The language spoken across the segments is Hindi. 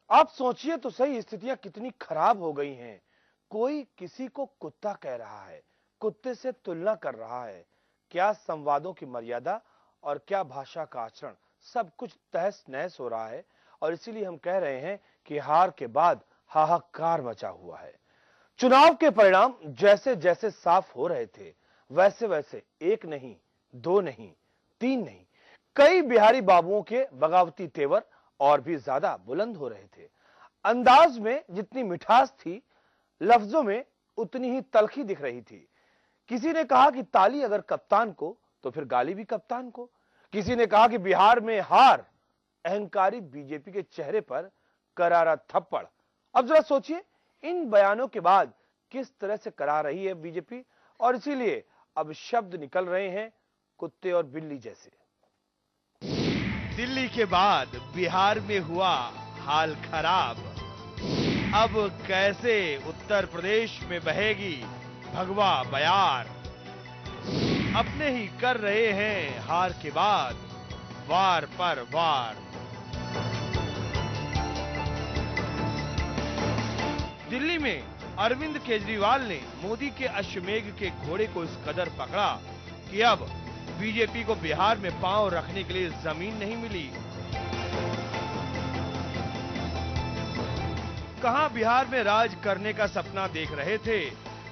आप सोचिए तो सही, स्थितियां कितनी खराब हो गई हैं। कोई किसी को कुत्ता कह रहा है, कुत्ते से तुलना कर रहा है। क्या संवादों की मर्यादा और क्या भाषा का आचरण, सब कुछ तहस नहस हो रहा है। और इसीलिए हम कह रहे हैं कि हार के बाद हाहाकार मचा हुआ है। चुनाव के परिणाम जैसे जैसे साफ हो रहे थे, वैसे वैसे एक नहीं, दो नहीं, तीन नहीं, कई बिहारी बाबुओं के बगावती तेवर और भी ज्यादा बुलंद हो रहे थे। अंदाज में जितनी मिठास थी, लफ्जों में उतनी ही तलखी दिख रही थी। किसी ने कहा कि ताली अगर कप्तान को तो फिर गाली भी कप्तान को। किसी ने कहा कि बिहार में हार, अहंकारी बीजेपी के चेहरे पर करारा थप्पड़। अब जरा सोचिए, इन बयानों के बाद किस तरह से करा रही है बीजेपी। और इसीलिए अब शब्द निकल रहे हैं कुत्ते और बिल्ली जैसे। दिल्ली के बाद बिहार में हुआ हाल खराब। अब कैसे उत्तर प्रदेश में बहेगी भगवा बयार। अपने ही कर रहे हैं हार के बाद वार पर वार। दिल्ली में अरविंद केजरीवाल ने मोदी के अश्वमेघ के घोड़े को इस कदर पकड़ा कि अब बीजेपी को बिहार में पांव रखने के लिए जमीन नहीं मिली। कहां बिहार में राज करने का सपना देख रहे थे,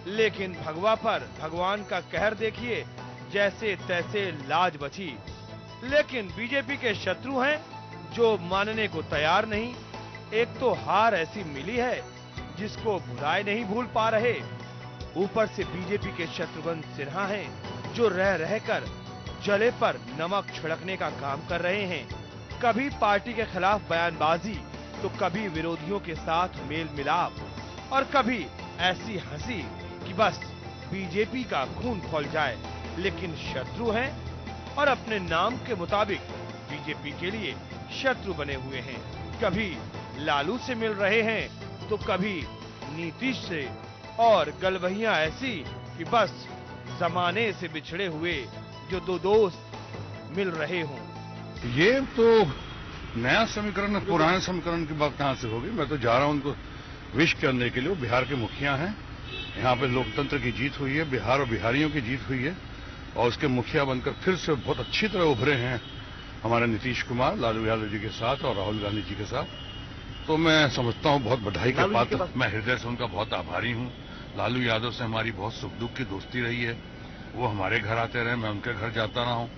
लेकिन भगवा पर भगवान का कहर देखिए, जैसे तैसे लाज बची। लेकिन बीजेपी के शत्रु हैं जो मानने को तैयार नहीं। एक तो हार ऐसी मिली है जिसको भुलाए नहीं भूल पा रहे, ऊपर से बीजेपी के शत्रुघ्न सिन्हा हैं जो रह रहकर जले पर नमक छिड़कने का काम कर रहे हैं। कभी पार्टी के खिलाफ बयानबाजी तो कभी विरोधियों के साथ मेल मिलाप, और कभी ऐसी हंसी कि बस बीजेपी का खून खौल जाए। लेकिन शत्रु हैं और अपने नाम के मुताबिक बीजेपी के लिए शत्रु बने हुए हैं। कभी लालू से मिल रहे हैं तो कभी नीतीश से, और गलबहियां ऐसी कि बस जमाने से बिछड़े हुए जो दो दोस्त मिल रहे हों। ये तो नया समीकरण, पुराने समीकरण की बात कहां से होगी। मैं तो जा रहा हूं उनको विश करने के लिए। वो बिहार के मुखिया हैं, यहाँ पे लोकतंत्र की जीत हुई है, बिहार और बिहारियों की जीत हुई है, और उसके मुखिया बनकर फिर से बहुत अच्छी तरह उभरे हैं हमारे नीतीश कुमार लालू यादव जी के साथ और राहुल गांधी जी के साथ। तो मैं समझता हूँ बहुत बधाई के पात्र। मैं हृदय से उनका बहुत आभारी हूँ। लालू यादव से हमारी बहुत सुख दुख की दोस्ती रही है। वो हमारे घर आते रहे, मैं उनके घर जाता रहा हूँ।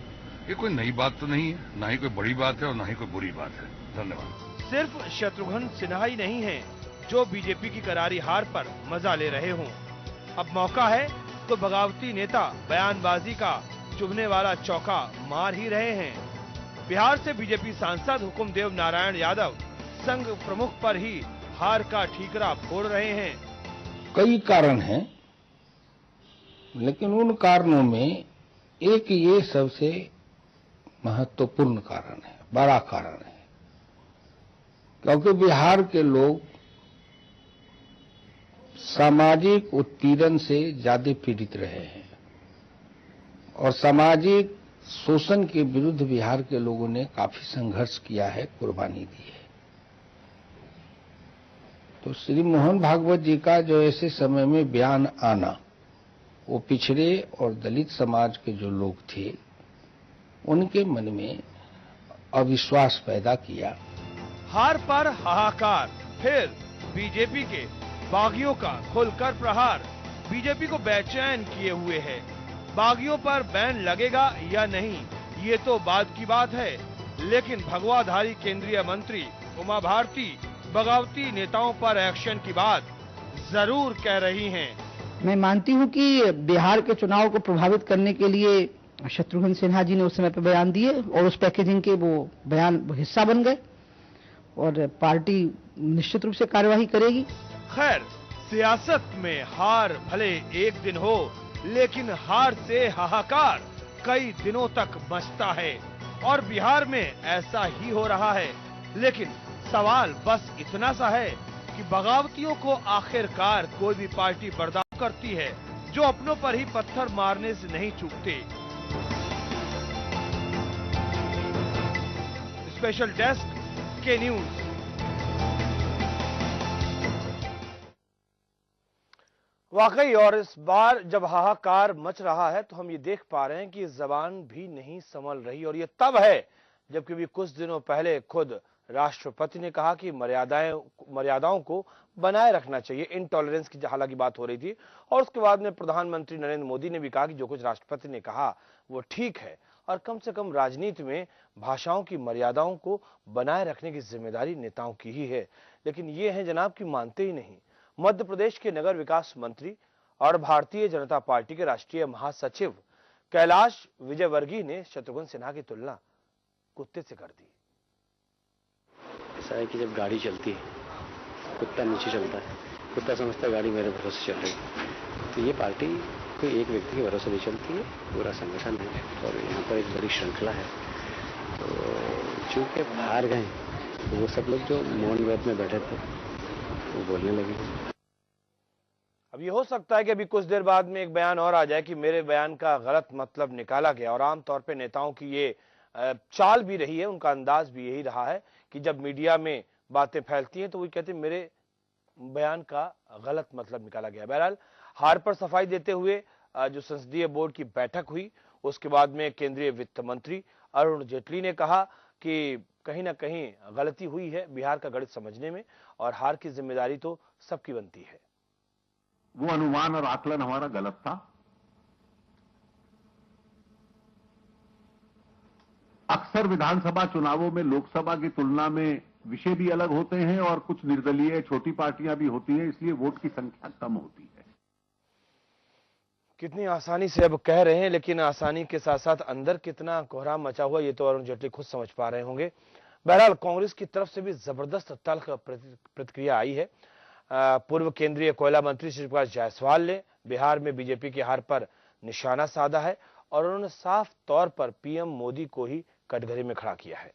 ये कोई नई बात तो नहीं है, ना ही कोई बड़ी बात है और ना ही कोई बुरी बात है। धन्यवाद। सिर्फ शत्रुघ्न सिन्हा ही नहीं है जो बीजेपी की करारी हार पर मजा ले रहे हों। अब मौका है तो बगावती नेता बयानबाजी का चुभने वाला चौका मार ही रहे हैं। बिहार से बीजेपी सांसद हुकुमदेव नारायण यादव संघ प्रमुख पर ही हार का ठीकरा फोड़ रहे हैं। कई कारण हैं, लेकिन उन कारणों में एक ये सबसे महत्वपूर्ण कारण है, बड़ा कारण है, क्योंकि बिहार के लोग सामाजिक उत्पीड़न से ज्यादा पीड़ित रहे हैं और सामाजिक शोषण के विरुद्ध बिहार के लोगों ने काफी संघर्ष किया है, कुर्बानी दी है। तो श्री मोहन भागवत जी का जो ऐसे समय में बयान आना, वो पिछड़े और दलित समाज के जो लोग थे उनके मन में अविश्वास पैदा किया। हार पर हाहाकार, फिर बीजेपी के बागियों का खुलकर प्रहार बीजेपी को बेचैन किए हुए है। बागियों पर बैन लगेगा या नहीं, ये तो बाद की बात है, लेकिन भगवाधारी केंद्रीय मंत्री उमा भारती बगावती नेताओं पर एक्शन की बात जरूर कह रही हैं। मैं मानती हूं कि बिहार के चुनाव को प्रभावित करने के लिए शत्रुघ्न सिन्हा जी ने उस समय पर बयान दिए और उस पैकेजिंग के वो बयान हिस्सा बन गए और पार्टी निश्चित रूप से कार्यवाही करेगी। खैर, सियासत में हार भले एक दिन हो, लेकिन हार से हाहाकार कई दिनों तक मचता है और बिहार में ऐसा ही हो रहा है। लेकिन सवाल बस इतना सा है कि बगावतियों को आखिरकार कोई भी पार्टी बर्दाश्त करती है जो अपनों पर ही पत्थर मारने से नहीं चूकते। स्पेशल डेस्क के न्यूज। वाकई, और इस बार जब हाहाकार मच रहा है तो हम ये देख पा रहे हैं कि जबान भी नहीं संभल रही, और ये तब है जबकि अभी कुछ दिनों पहले खुद राष्ट्रपति ने कहा कि मर्यादाओं को बनाए रखना चाहिए, इनटॉलरेंस की हालांकि बात हो रही थी। और उसके बाद में प्रधानमंत्री नरेंद्र मोदी ने भी कहा कि जो कुछ राष्ट्रपति ने कहा वो ठीक है, और कम से कम राजनीति में भाषाओं की मर्यादाओं को बनाए रखने की जिम्मेदारी नेताओं की ही है। लेकिन ये है जनाब कि मानते ही नहीं। मध्य प्रदेश के नगर विकास मंत्री और भारतीय जनता पार्टी के राष्ट्रीय महासचिव कैलाश विजयवर्गीय ने शत्रुघ्न सिन्हा की तुलना कुत्ते से कर दी। ऐसा है कि जब गाड़ी चलती है, कुत्ता नीचे चलता है, कुत्ता समझता है गाड़ी मेरे भरोसे चल रही है। तो ये पार्टी कोई एक व्यक्ति के भरोसे नहीं चलती है, पूरा संगठन है और यहाँ पर एक बड़ी श्रृंखला है। तो चूंकि हार गए तो वो सब लोग जो मौन व्रत में बैठे थे वो बोलने लगे। अब ये हो सकता है कि अभी कुछ देर बाद में एक बयान और आ जाए कि मेरे बयान का गलत मतलब निकाला गया, और आमतौर पे नेताओं की ये चाल भी रही है, उनका अंदाज भी यही रहा है कि जब मीडिया में बातें फैलती हैं तो वो कहते हैं मेरे बयान का गलत मतलब निकाला गया। बहरहाल, हार पर सफाई देते हुए जो संसदीय बोर्ड की बैठक हुई उसके बाद में केंद्रीय वित्त मंत्री अरुण जेटली ने कहा कि कहीं ना कहीं गलती हुई है बिहार का गणित समझने में, और हार की जिम्मेदारी तो सबकी बनती है। वो अनुमान और आकलन हमारा गलत था। अक्सर विधानसभा चुनावों में लोकसभा की तुलना में विषय भी अलग होते हैं और कुछ निर्दलीय छोटी पार्टियां भी होती हैं, इसलिए वोट की संख्या कम होती है। कितनी आसानी से अब कह रहे हैं, लेकिन आसानी के साथ साथ अंदर कितना कोहराम मचा हुआ ये तो अरुण जेटली खुद समझ पा रहे होंगे। बहरहाल, कांग्रेस की तरफ से भी जबरदस्त तल्ख प्रतिक्रिया आई है। पूर्व केंद्रीय कोयला मंत्री श्री प्रकाश जायसवाल ने बिहार में बीजेपी की हार पर निशाना साधा है, और उन्होंने साफ तौर पर पीएम मोदी को ही कटघरे में खड़ा किया है।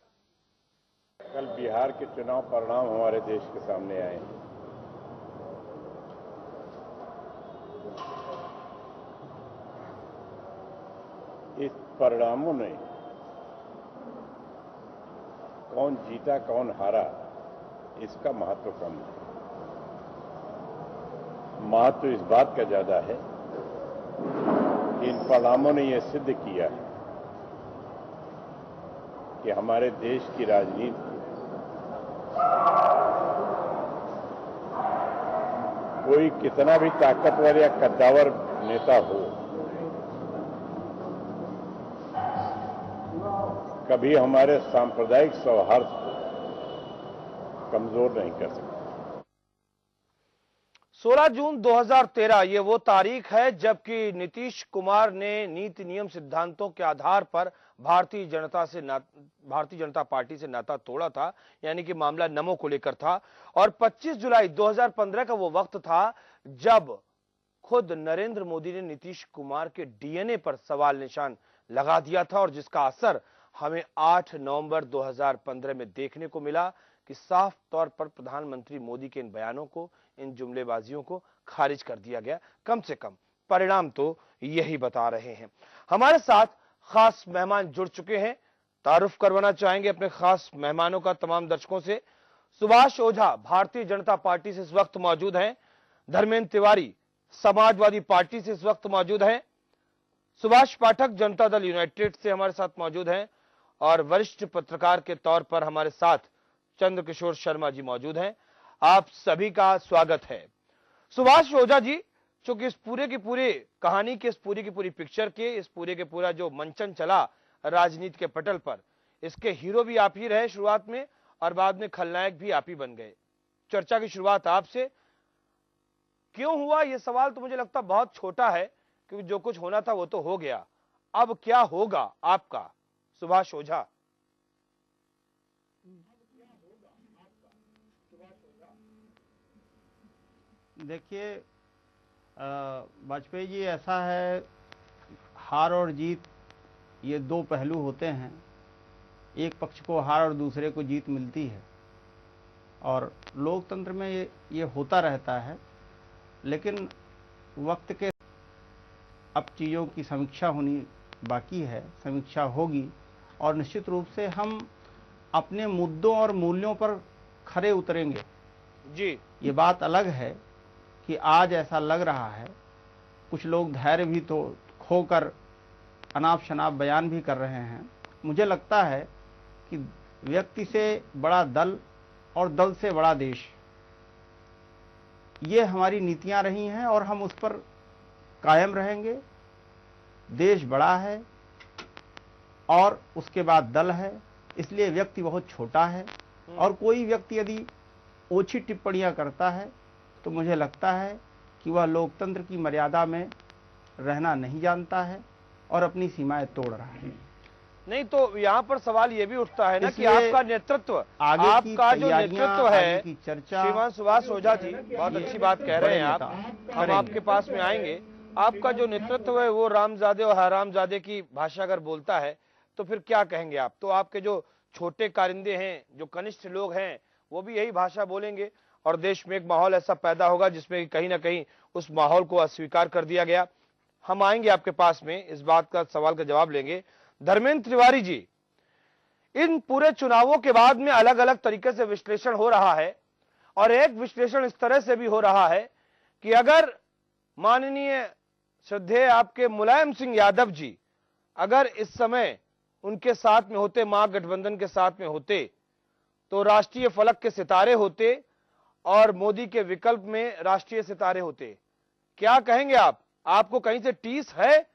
कल बिहार के चुनाव परिणाम हमारे देश के सामने आए। इस परिणामों ने कौन जीता कौन हारा इसका महत्व कम है। महत्व इस बात का ज्यादा है कि इन परिणामों ने यह सिद्ध किया है कि हमारे देश की राजनीति कोई कितना भी ताकतवर या कद्दावर नेता हो, कभी हमारे सांप्रदायिक सौहार्द को कमजोर नहीं कर सकता। 16 जून 2013 ये वो तारीख है जबकि नीतीश कुमार ने नीति नियम सिद्धांतों के आधार पर भारतीय जनता पार्टी से नाता तोड़ा था, यानी कि मामला नमो को लेकर था। और 25 जुलाई 2015 का वो वक्त था जब खुद नरेंद्र मोदी ने नीतीश कुमार के डीएनए पर सवाल निशान लगा दिया था, और जिसका असर हमें 8 नवंबर 2015 में देखने को मिला कि साफ तौर पर प्रधानमंत्री मोदी के इन बयानों को, इन जुमलेबाजियों को खारिज कर दिया गया। कम से कम परिणाम तो यही बता रहे हैं। हमारे साथ खास मेहमान जुड़ चुके हैं, तारुफ करवाना चाहेंगे अपने खास मेहमानों का तमाम दर्शकों से। सुभाष ओझा भारतीय जनता पार्टी से इस वक्त मौजूद हैं, धर्मेंद्र तिवारी समाजवादी पार्टी से इस वक्त मौजूद हैं, सुभाष पाठक जनता दल यूनाइटेड से हमारे साथ मौजूद हैं, और वरिष्ठ पत्रकार के तौर पर हमारे साथ चंद्रकिशोर शर्मा जी मौजूद हैं। आप सभी का स्वागत है। सुभाष ओझा जी, चूंकि इस पूरे की पूरी कहानी के, इस पूरी की पूरी पिक्चर के, इस पूरे के पूरा जो मंचन चला राजनीति के पटल पर, इसके हीरो भी आप ही रहे शुरुआत में, और बाद में खलनायक भी आप ही बन गए। चर्चा की शुरुआत आपसे। क्यों हुआ ये सवाल तो मुझे लगता बहुत छोटा है, क्योंकि जो कुछ होना था वो तो हो गया। अब क्या होगा आपका, सुभाष ओझा? देखिए वाजपेयी जी, ऐसा है, हार और जीत ये दो पहलू होते हैं। एक पक्ष को हार और दूसरे को जीत मिलती है, और लोकतंत्र में ये होता रहता है। लेकिन वक्त के अब चीज़ों की समीक्षा होनी बाकी है, समीक्षा होगी, और निश्चित रूप से हम अपने मुद्दों और मूल्यों पर खरे उतरेंगे। जी, ये बात अलग है कि आज ऐसा लग रहा है, कुछ लोग धैर्य भी तो खोकर अनाप शनाप बयान भी कर रहे हैं। मुझे लगता है कि व्यक्ति से बड़ा दल और दल से बड़ा देश, ये हमारी नीतियां रही हैं और हम उस पर कायम रहेंगे। देश बड़ा है और उसके बाद दल है, इसलिए व्यक्ति बहुत छोटा है। और कोई व्यक्ति यदि ओछी टिप्पणियां करता है तो मुझे लगता है कि वह लोकतंत्र की मर्यादा में रहना नहीं जानता है और अपनी सीमाएं तोड़ रहा है। नहीं तो यहाँ पर सवाल ये भी उठता है ना कि इसलिए आपका नेतृत्व, आगे की आपका जो तैयारियां, नेतृत्व आगे है, की चर्चा, श्रीमान सुभाष ओझा जी बहुत अच्छी बात कह रहे हैं आप, हम आपके पास में आएंगे। आपका जो नेतृत्व है वो रामजादे और हरामजादे की भाषा अगर बोलता है तो फिर क्या कहेंगे आप? तो आपके जो छोटे कारिंदे हैं, जो कनिष्ठ लोग हैं, वो भी यही भाषा बोलेंगे और देश में एक माहौल ऐसा पैदा होगा जिसमें कहीं ना कहीं उस माहौल को अस्वीकार कर दिया गया। हम आएंगे आपके पास में, इस बात का सवाल का जवाब लेंगे। धर्मेंद्र तिवारी जी, इन पूरे चुनावों के बाद में अलग अलग तरीके से विश्लेषण हो रहा है और एक विश्लेषण इस तरह से भी हो रहा है कि अगर माननीय श्रद्धेय आपके मुलायम सिंह यादव जी अगर इस समय उनके साथ में होते, महागठबंधन के साथ में होते, तो राष्ट्रीय फलक के सितारे होते और मोदी के विकल्प में राष्ट्रीय सितारे होते। क्या कहेंगे आप? आपको कहीं से टीस है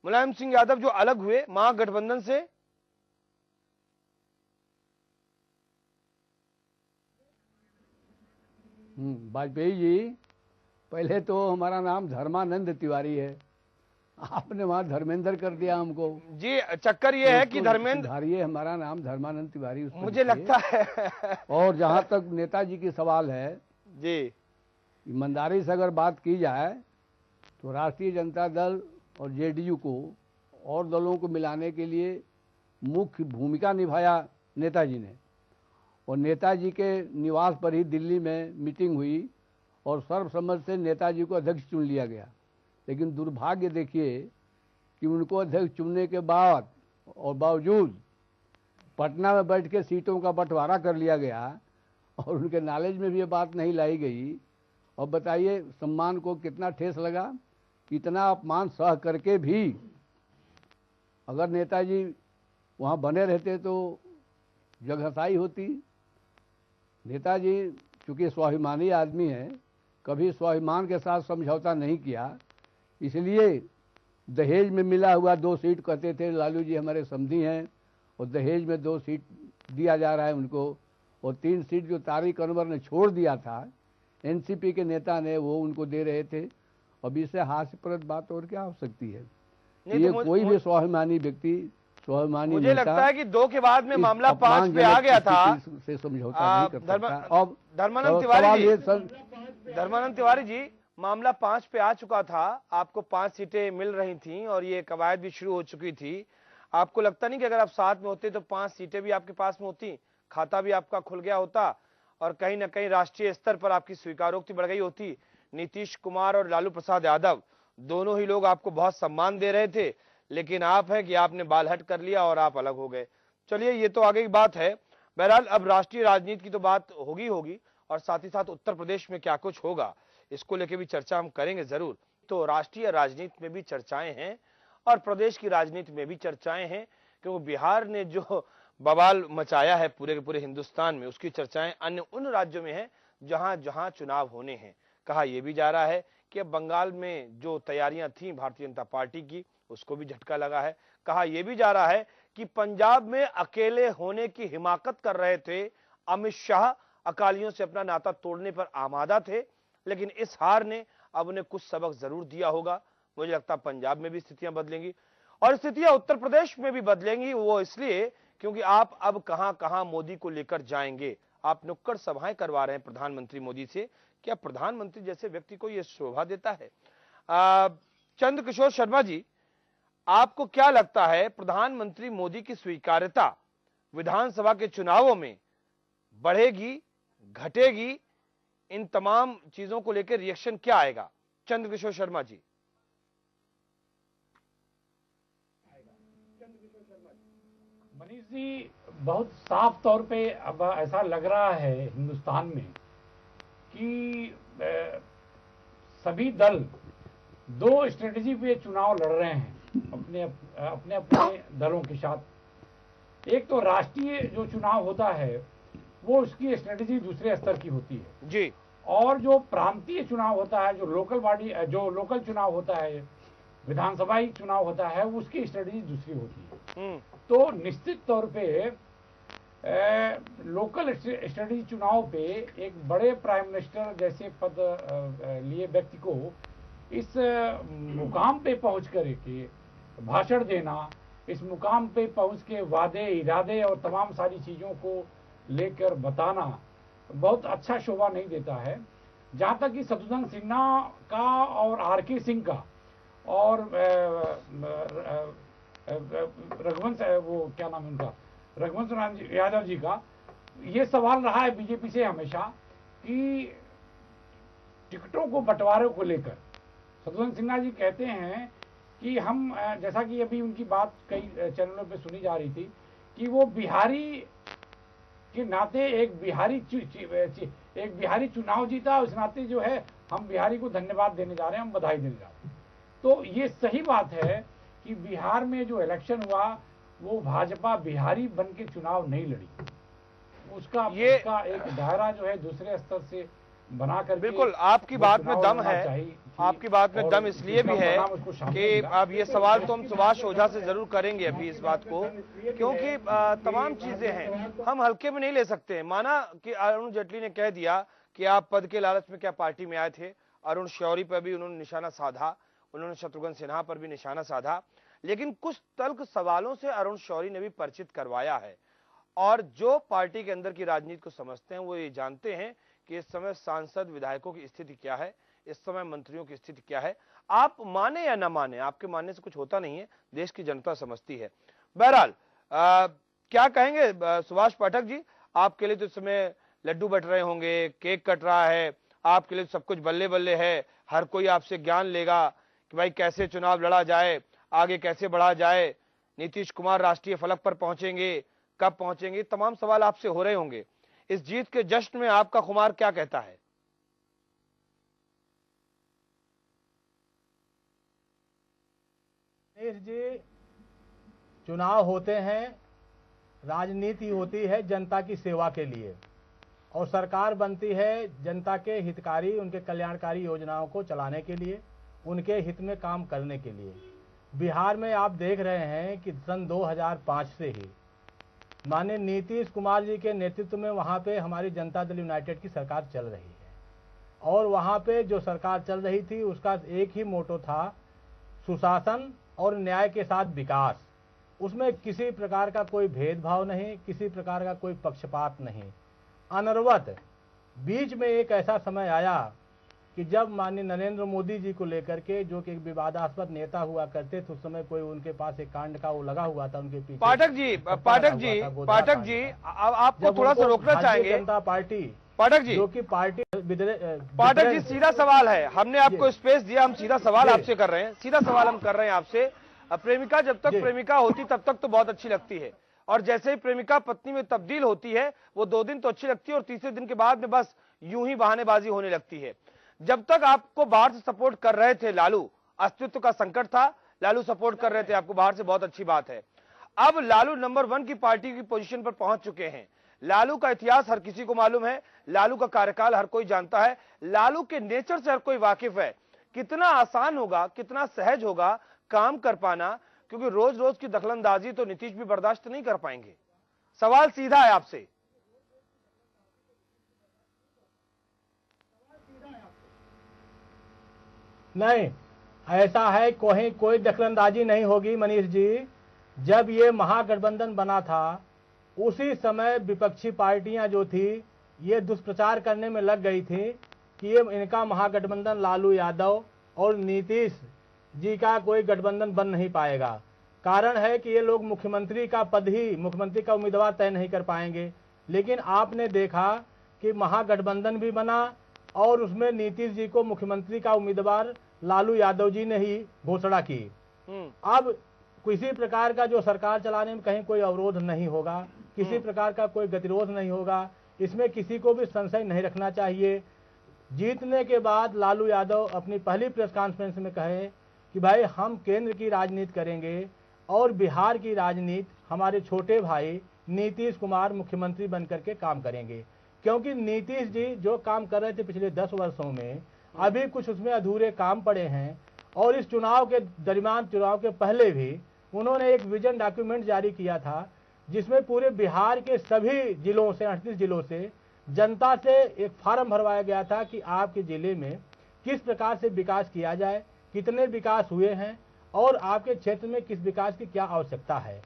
मुलायम सिंह यादव जो अलग हुए महागठबंधन से? वाजपेयी जी, पहले तो हमारा नाम धर्मानंद तिवारी है, आपने वहां धर्मेंद्र कर दिया हमको। जी, चक्कर ये है कि धर्मेंद्र, सुधारिए, हमारा नाम धर्मानंद तिवारी मुझे लगता है। और जहां तक नेताजी की सवाल है जी, ईमानदारी से अगर बात की जाए तो राष्ट्रीय जनता दल और जेडीयू को और दलों को मिलाने के लिए मुख्य भूमिका निभाया नेताजी ने। और नेताजी के निवास पर ही दिल्ली में मीटिंग हुई और सर्वसम्मति से नेताजी को अध्यक्ष चुन लिया गया। लेकिन दुर्भाग्य देखिए कि उनको अध्यक्ष चुनने के बाद और बावजूद पटना में बैठ के सीटों का बंटवारा कर लिया गया और उनके नॉलेज में भी ये बात नहीं लाई गई। और बताइए सम्मान को कितना ठेस लगा। इतना अपमान सह करके भी अगर नेताजी वहाँ बने रहते तो जगहसाई होती। नेताजी चूँकि स्वाभिमानी आदमी हैं, कभी स्वाभिमान के साथ समझौता नहीं किया, इसलिए दहेज में मिला हुआ 2 सीट कहते थे लालू जी हमारे समधी हैं और दहेज में 2 सीट दिया जा रहा है उनको, और 3 सीट जो तारिक अनवर ने छोड़ दिया था एनसीपी के नेता ने, वो उनको दे रहे थे। अब इससे हास्यप्रद बात और क्या हो सकती है? ये तो कोई भी स्वाभिमानी व्यक्ति, स्वाभिमानी मुझे लगता है कि 2 के बाद में मामला 5 पे आ गया था, से समझौता नहीं कर सकता। अब धर्मानंद तिवारी जी, मामला 5 पे आ चुका था, आपको 5 सीटें मिल रही थी और ये कवायद भी शुरू हो चुकी थी। आपको लगता नहीं कि अगर आप साथ में होते तो 5 सीटें भी आपके पास में होती, खाता भी आपका खुल गया होता और कहीं ना कहीं राष्ट्रीय स्तर पर आपकी स्वीकारोक्ति बढ़ गई होती? नीतीश कुमार और लालू प्रसाद यादव दोनों ही लोग आपको बहुत सम्मान दे रहे थे, लेकिन आप हैं कि आपने बाल हट कर लिया और आप अलग हो गए। चलिए, ये तो आगे की बात है। बहरहाल अब राष्ट्रीय राजनीति की तो बात होगी और साथ ही साथ उत्तर प्रदेश में क्या कुछ होगा इसको लेके भी चर्चा हम करेंगे जरूर। तो राष्ट्रीय राजनीति में भी चर्चाएं हैं और प्रदेश की राजनीति में भी चर्चाएं हैं, क्योंकि बिहार ने जो बवाल मचाया है पूरे के पूरे हिंदुस्तान में, उसकी चर्चाएं अन्य उन राज्यों में हैं जहां जहां चुनाव होने हैं। कहा यह भी जा रहा है कि बंगाल में जो तैयारियां थी भारतीय जनता पार्टी की, उसको भी झटका लगा है। कहा यह भी जा रहा है कि पंजाब में अकेले होने की हिमाकत कर रहे थे अमित शाह, अकालियों से अपना नाता तोड़ने पर आमादा थे, लेकिन इस हार ने अब उन्हें कुछ सबक जरूर दिया होगा। मुझे लगता है पंजाब में भी स्थितियां बदलेंगी और स्थितियां उत्तर प्रदेश में भी बदलेंगी। वो इसलिए क्योंकि आप अब कहां कहां मोदी को लेकर जाएंगे। आप नुक्कड़ सभाएं करवा रहे हैं प्रधानमंत्री मोदी से। क्या प्रधानमंत्री जैसे व्यक्ति को यह शोभा देता है? चंद्रकिशोर शर्मा जी, आपको क्या लगता है प्रधानमंत्री मोदी की स्वीकार्यता विधानसभा के चुनावों में बढ़ेगी, घटेगी? इन तमाम चीजों को लेकर रिएक्शन क्या आएगा? चंद्रकिशोर शर्मा जी। मनीष जी, बहुत साफ तौर पे अब ऐसा लग रहा है हिंदुस्तान में कि सभी दल दो स्ट्रेटेजी पे चुनाव लड़ रहे हैं अपने अपने दलों के साथ। एक तो राष्ट्रीय जो चुनाव होता है वो उसकी स्ट्रेटेजी दूसरे स्तर की होती है जी, और जो प्रांतीय चुनाव होता है, जो लोकल चुनाव होता है, विधानसभाई चुनाव होता है, उसकी स्ट्रेटेजी दूसरी होती है। तो निश्चित तौर पे लोकल स्ट्रेटेजी चुनाव पे एक बड़े प्राइम मिनिस्टर जैसे पद लिए व्यक्ति को इस मुकाम पे पहुंच करके भाषण देना, इस मुकाम पे पहुंच के वादे इरादे और तमाम सारी चीजों को लेकर बताना बहुत अच्छा शोभा नहीं देता है। जहां तक कि शत्रुघ्न सिन्हा का और आर.के. सिंह का और रघुवंश, वो क्या नाम है उनका, रघुवंश यादव जी का ये सवाल रहा है बीजेपी से हमेशा कि टिकटों को बंटवारे को लेकर शत्रुघ्न सिन्हा जी कहते हैं कि हम, जैसा कि अभी उनकी बात कई चैनलों पे सुनी जा रही थी कि वो बिहारी के नाते एक बिहारी चुनाव जीता, उस नाते जो है हम बिहारी को धन्यवाद देने जा रहे हैं, हम बधाई देने जा रहे हैं। तो ये सही बात है कि बिहार में जो इलेक्शन हुआ वो भाजपा बिहारी बन के चुनाव नहीं लड़ी, उसका एक दायरा जो है दूसरे स्तर से बनाकर। बिल्कुल आपकी बात में दम है, आपकी बात में दम इसलिए भी है कि अब ये सवाल तो हम सुभाष ओझा से जरूर करेंगे अभी इस बात को, क्योंकि तमाम चीजें हैं हम हल्के में नहीं ले सकते। माना कि अरुण जेटली ने कह दिया कि आप पद के लालच में क्या पार्टी में आए थे, अरुण शौरी पर भी उन्होंने निशाना साधा, उन्होंने शत्रुघ्न सिन्हा पर भी निशाना साधा, लेकिन कुछ तल्ख सवालों से अरुण शौरी ने भी परिचित करवाया है। और जो पार्टी के अंदर की राजनीति को समझते हैं वो ये जानते हैं कि इस समय सांसद विधायकों की स्थिति क्या है, इस समय मंत्रियों की स्थिति क्या है। आप माने या ना माने, आपके मानने से कुछ होता नहीं है, देश की जनता समझती है। बहरहाल क्या कहेंगे सुभाष पाठक जी, आपके लिए तो इस समय लड्डू बट रहे होंगे, केक कट रहा है, आपके लिए सब कुछ बल्ले बल्ले है, हर कोई आपसे ज्ञान लेगा कि भाई कैसे चुनाव लड़ा जाए, आगे कैसे बढ़ा जाए, नीतीश कुमार राष्ट्रीय फलक पर पहुंचेंगे, कब पहुंचेंगे, तमाम सवाल आपसे हो रहे होंगे। इस जीत के जश्न में आपका खुमार क्या कहता है? जी, चुनाव होते हैं, राजनीति होती है जनता की सेवा के लिए, और सरकार बनती है जनता के हितकारी, उनके कल्याणकारी योजनाओं को चलाने के लिए, उनके हित में काम करने के लिए। बिहार में आप देख रहे हैं कि सन 2005 से ही माननीय नीतीश कुमार जी के नेतृत्व में वहां पे हमारी जनता दल यूनाइटेड की सरकार चल रही है, और वहां पे जो सरकार चल रही थी उसका एक ही मोटो था, सुशासन और न्याय के साथ विकास। उसमें किसी प्रकार का कोई भेदभाव नहीं, किसी प्रकार का कोई पक्षपात नहीं। अनवरत बीच में एक ऐसा समय आया कि जब माननीय नरेंद्र मोदी जी को लेकर के, जो कि एक विवादास्पद नेता हुआ करते थे, उस समय कोई उनके पास एक कांड का वो लगा हुआ था उनके पीछे। पाठक जी अब आपको थोड़ा सा रोकना चाहेंगे। जनता पार्टी पाठक जी, जो कि पार्टी पाठक जी सीधा सवाल है, हमने आपको स्पेस दिया, हम सीधा सवाल आपसे कर रहे हैं, सीधा सवाल हम कर रहे हैं आपसे। प्रेमिका जब तक प्रेमिका होती तब तक तो बहुत अच्छी लगती है, और जैसे ही प्रेमिका पत्नी में तब्दील होती है वो 2 दिन तो अच्छी लगती है और तीसरे दिन के बाद में बस यूं ही बहानेबाजी होने लगती है। जब तक आपको बाहर से सपोर्ट कर रहे थे लालू, अस्तित्व का संकट था, लालू सपोर्ट कर रहे थे आपको बाहर से, बहुत अच्छी बात है। अब लालू नंबर 1 की पार्टी की पोजीशन पर पहुंच चुके हैं। लालू का इतिहास हर किसी को मालूम है, लालू का कार्यकाल हर कोई जानता है, लालू के नेचर से हर कोई वाकिफ है। कितना आसान होगा, कितना सहज होगा काम कर पाना, क्योंकि रोज रोज की दखलंदाजी तो नीतीश भी बर्दाश्त नहीं कर पाएंगे। सवाल सीधा है आपसे। नहीं, ऐसा है, कोई दखलंदाजी नहीं होगी मनीष जी। जब ये महागठबंधन बना था उसी समय विपक्षी पार्टियां जो थी ये दुष्प्रचार करने में लग गई थी कि ये इनका महागठबंधन लालू यादव और नीतीश जी का कोई गठबंधन बन नहीं पाएगा। कारण है कि ये लोग मुख्यमंत्री का पद ही, मुख्यमंत्री का उम्मीदवार तय नहीं कर पाएंगे। लेकिन आपने देखा कि महागठबंधन भी बना और उसमें नीतीश जी को मुख्यमंत्री का उम्मीदवार लालू यादव जी ने ही घोषणा की। अब किसी प्रकार का जो सरकार चलाने में कहीं कोई अवरोध नहीं होगा, किसी प्रकार का कोई गतिरोध नहीं होगा, इसमें किसी को भी संशय नहीं रखना चाहिए। जीतने के बाद लालू यादव अपनी पहली प्रेस कॉन्फ्रेंस में कहे कि भाई हम केंद्र की राजनीति करेंगे और बिहार की राजनीति हमारे छोटे भाई नीतीश कुमार मुख्यमंत्री बनकर के काम करेंगे, क्योंकि नीतीश जी जो काम कर रहे थे पिछले 10 वर्षों में अभी कुछ उसमें अधूरे काम पड़े हैं। और इस चुनाव के दरमियान, चुनाव के पहले भी उन्होंने एक विजन डॉक्यूमेंट जारी किया था जिसमें पूरे बिहार के सभी जिलों से 38 जिलों से जनता से एक फार्म भरवाया गया था कि आपके जिले में किस प्रकार से विकास किया जाए, कितने विकास हुए हैं और आपके क्षेत्र में किस विकास की क्या आवश्यकता है।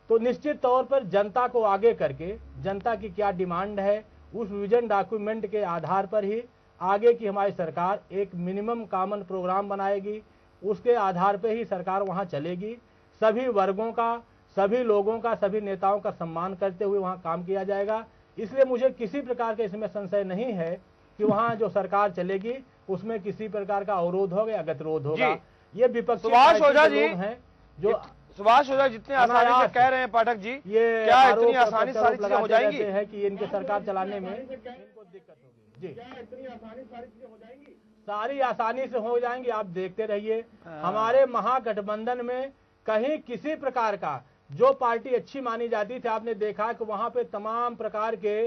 तो निश्चित तौर पर जनता को आगे करके जनता की क्या डिमांड है उस विजन डॉक्यूमेंट के आधार पर ही आगे की हमारी सरकार एक मिनिमम कॉमन प्रोग्राम बनाएगी, उसके आधार पर ही सरकार वहां चलेगी। सभी वर्गों का, सभी लोगों का, सभी नेताओं का सम्मान करते हुए वहां काम किया जाएगा। इसलिए मुझे किसी प्रकार का इसमें संशय नहीं है कि वहां जो सरकार चलेगी उसमें किसी प्रकार का अवरोध होगा या गतिरोध होगा। ये विपक्षी सुभाष ओझा जी हैं जो सुभाष ओझा जितने आसानी से कह रहे हैं पाठक जी, ये क्या इतनी आसानी सारी चीजें हो जाएंगी? है कि इनके सरकार चलाने में इनको दिक्कत होगी। जी, इतनी आसानी सारी चीजें हो जाएंगी? सारी आसानी से हो जाएंगी, आप देखते रहिए। हमारे महागठबंधन में कहीं किसी प्रकार का जो पार्टी अच्छी मानी जाती थी, आपने देखा कि वहां पे तमाम प्रकार के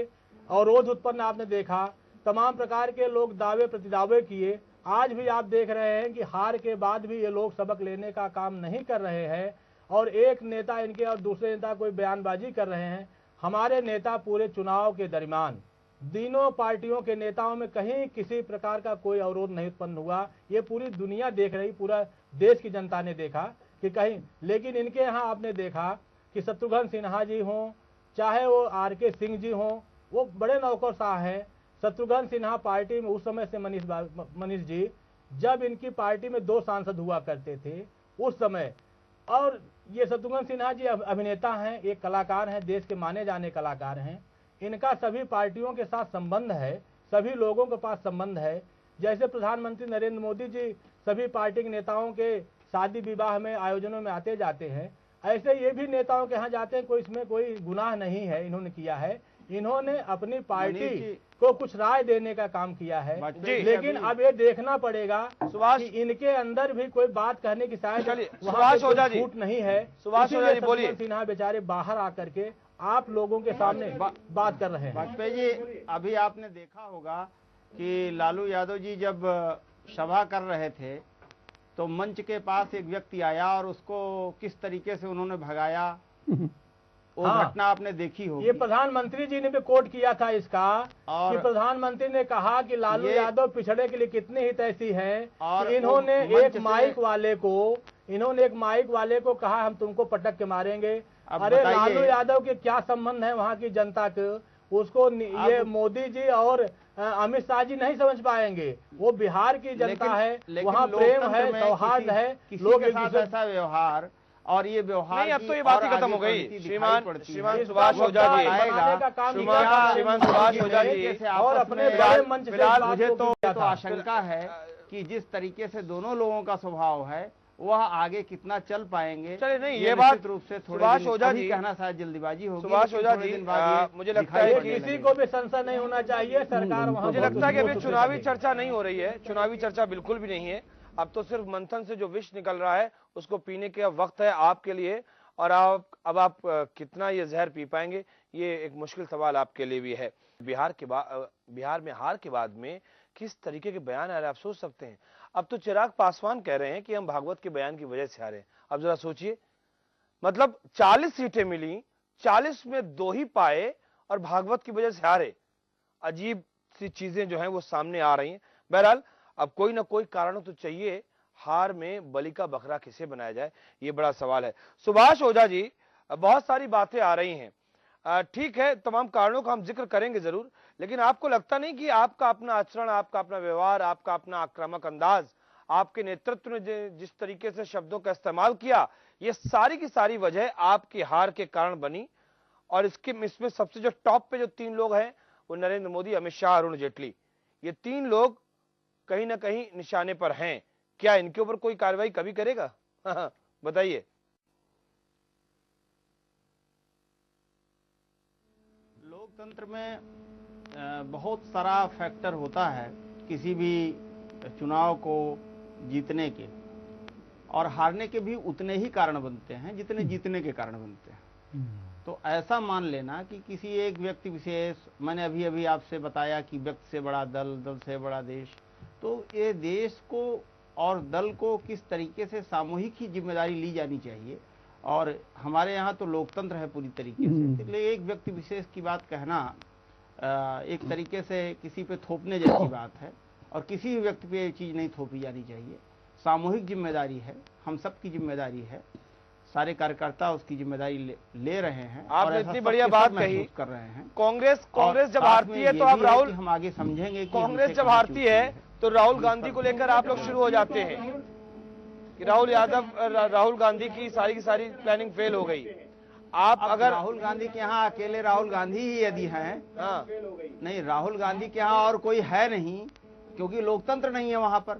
अवरोध उत्पन्न आपने देखा, तमाम प्रकार के लोग दावे प्रतिदावे किए। आज भी आप देख रहे हैं कि हार के बाद भी ये लोग सबक लेने का काम नहीं कर रहे हैं और एक नेता इनके और दूसरे नेता कोई बयानबाजी कर रहे हैं। हमारे नेता पूरे चुनाव के दरमियान तीनों पार्टियों के नेताओं में कहीं किसी प्रकार का कोई अवरोध नहीं उत्पन्न हुआ। ये पूरी दुनिया देख रही, पूरा देश की जनता ने देखा कि कहीं, लेकिन इनके यहाँ आपने देखा कि शत्रुघ्न सिन्हा जी हों, चाहे वो आर.के. सिंह जी हों, वो बड़े नौकरशाह हैं। शत्रुघ्न सिन्हा पार्टी में उस समय से मनीष जी जब इनकी पार्टी में 2 सांसद हुआ करते थे उस समय, और ये शत्रुघ्न सिन्हा जी अभिनेता हैं, एक कलाकार हैं, देश के माने जाने कलाकार हैं। इनका सभी पार्टियों के साथ संबंध है, सभी लोगों के पास संबंध है। जैसे प्रधानमंत्री नरेंद्र मोदी जी सभी पार्टी के नेताओं के शादी विवाह में आयोजनों में आते जाते हैं, ऐसे ये भी नेताओं के यहाँ जाते हैं। कोई इसमें कोई गुनाह नहीं है इन्होंने किया है। इन्होंने अपनी पार्टी को कुछ राय देने का काम किया है, लेकिन अब ये देखना पड़ेगा कि इनके अंदर भी कोई बात कहने की शायद वहाँ छूट नहीं है। सुभाष ओझा जी बोलिए। सिन्हा बेचारे बाहर आकर के आप लोगों के सामने बात कर रहे हैं। वाजपेयी जी, अभी आपने देखा होगा कि लालू यादव जी जब सभा कर रहे थे तो मंच के पास एक व्यक्ति आया और उसको किस तरीके से उन्होंने भगाया, वो घटना आपने देखी होगी। ये प्रधानमंत्री जी ने भी कोट किया था इसका, कि प्रधानमंत्री ने कहा कि लालू यादव पिछड़े के लिए कितने हितैषी हैं और इन्होंने एक माइक वाले को कहा हम तुमको पटक के मारेंगे। अरे लालू यादव के क्या संबंध है वहाँ की जनता के, उसको ये मोदी जी और अमित शाह जी नहीं समझ पाएंगे। वो बिहार की जनता है, वहाँ प्रेम है, सौहार्द है, लोग एक दूसरे ऐसा व्यवहार, और ये व्यवहार नहीं, अब तो ये बात ही खत्म हो गई। श्रीमान सुभाष ओझा जी, श्रीमान सुभाष ओझा जी, और अपने बड़े मंच फिलहाल मुझे तो आशंका है कि जिस तरीके से दोनों लोगों का स्वभाव है वह आगे कितना चल पाएंगे। चलिए नहीं, ये बात रूप से सुभाष ओझा जी कहना शायद जल्दीबाजी होगी। सुभाष ओझा जी, मुझे लगता है कि किसी को भी संशय नहीं होना चाहिए। सरकार वहाँ, मुझे लगता है कि अभी चुनावी चर्चा नहीं हो रही है, चुनावी चर्चा बिल्कुल भी नहीं है। अब तो सिर्फ मंथन से जो विष निकल रहा है उसको पीने के वक्त है आपके लिए, और अब आप कितना ये जहर पी पाएंगे ये एक मुश्किल सवाल आपके लिए भी है। बिहार में हार के बाद में किस तरीके के बयान आ रहे हैं आप सोच सकते हैं। अब तो चिराग पासवान कह रहे हैं कि हम भागवत के बयान की वजह से हारे। अब जरा सोचिए, मतलब 40 सीटें मिली, 40 में 2 ही पाए और भागवत की वजह से हारे। अजीब सी चीजें जो हैं वो सामने आ रही हैं। बहरहाल अब कोई ना कोई कारण तो चाहिए, हार में बलि का बकरा किसे बनाया जाए ये बड़ा सवाल है। सुभाष ओझा जी, बहुत सारी बातें आ रही हैं, ठीक है, तमाम कारणों का हम जिक्र करेंगे जरूर, लेकिन आपको लगता नहीं कि आपका अपना आचरण, आपका अपना व्यवहार, आपका अपना आक्रामक अंदाज, आपके नेतृत्व ने जिस तरीके से शब्दों का इस्तेमाल किया, ये सारी की सारी वजह आपकी हार के कारण बनी। और इसमें सबसे जो टॉप पे जो 3 लोग हैं वो नरेंद्र मोदी, अमित शाह, अरुण जेटली, ये 3 लोग कहीं ना कहीं निशाने पर हैं। क्या इनके ऊपर कोई कार्रवाई कभी करेगा? बताइए। लोकतंत्र में बहुत सारा फैक्टर होता है किसी भी चुनाव को जीतने के और हारने के भी उतने ही कारण बनते हैं जितने जीतने के कारण बनते हैं। तो ऐसा मान लेना कि किसी एक व्यक्ति विशेष, मैंने अभी अभी आपसे बताया कि व्यक्ति से बड़ा दल, दल से बड़ा देश, तो ये देश को और दल को किस तरीके से सामूहिक ही जिम्मेदारी ली जानी चाहिए। और हमारे यहाँ तो लोकतंत्र है पूरी तरीके से, इसलिए एक व्यक्ति विशेष की बात कहना एक तरीके से किसी पे थोपने जैसी बात है, और किसी भी व्यक्ति पे ये चीज नहीं थोपी जानी चाहिए। सामूहिक जिम्मेदारी है, हम सबकी जिम्मेदारी है, सारे कार्यकर्ता उसकी जिम्मेदारी ले रहे हैं। आपने इतनी बढ़िया बात कही कर रहे हैं। कांग्रेस जब हारती है तो आप राहुल, हम आगे समझेंगे, कांग्रेस जब हारती है तो राहुल गांधी को लेकर आप लोग शुरू हो जाते हैं कि राहुल गांधी की सारी प्लानिंग फेल हो गई। आप अगर राहुल गांधी के यहाँ अकेले राहुल गांधी ही यदि हैं, नहीं, राहुल गांधी के यहाँ और कोई है नहीं, क्योंकि लोकतंत्र नहीं है वहां पर,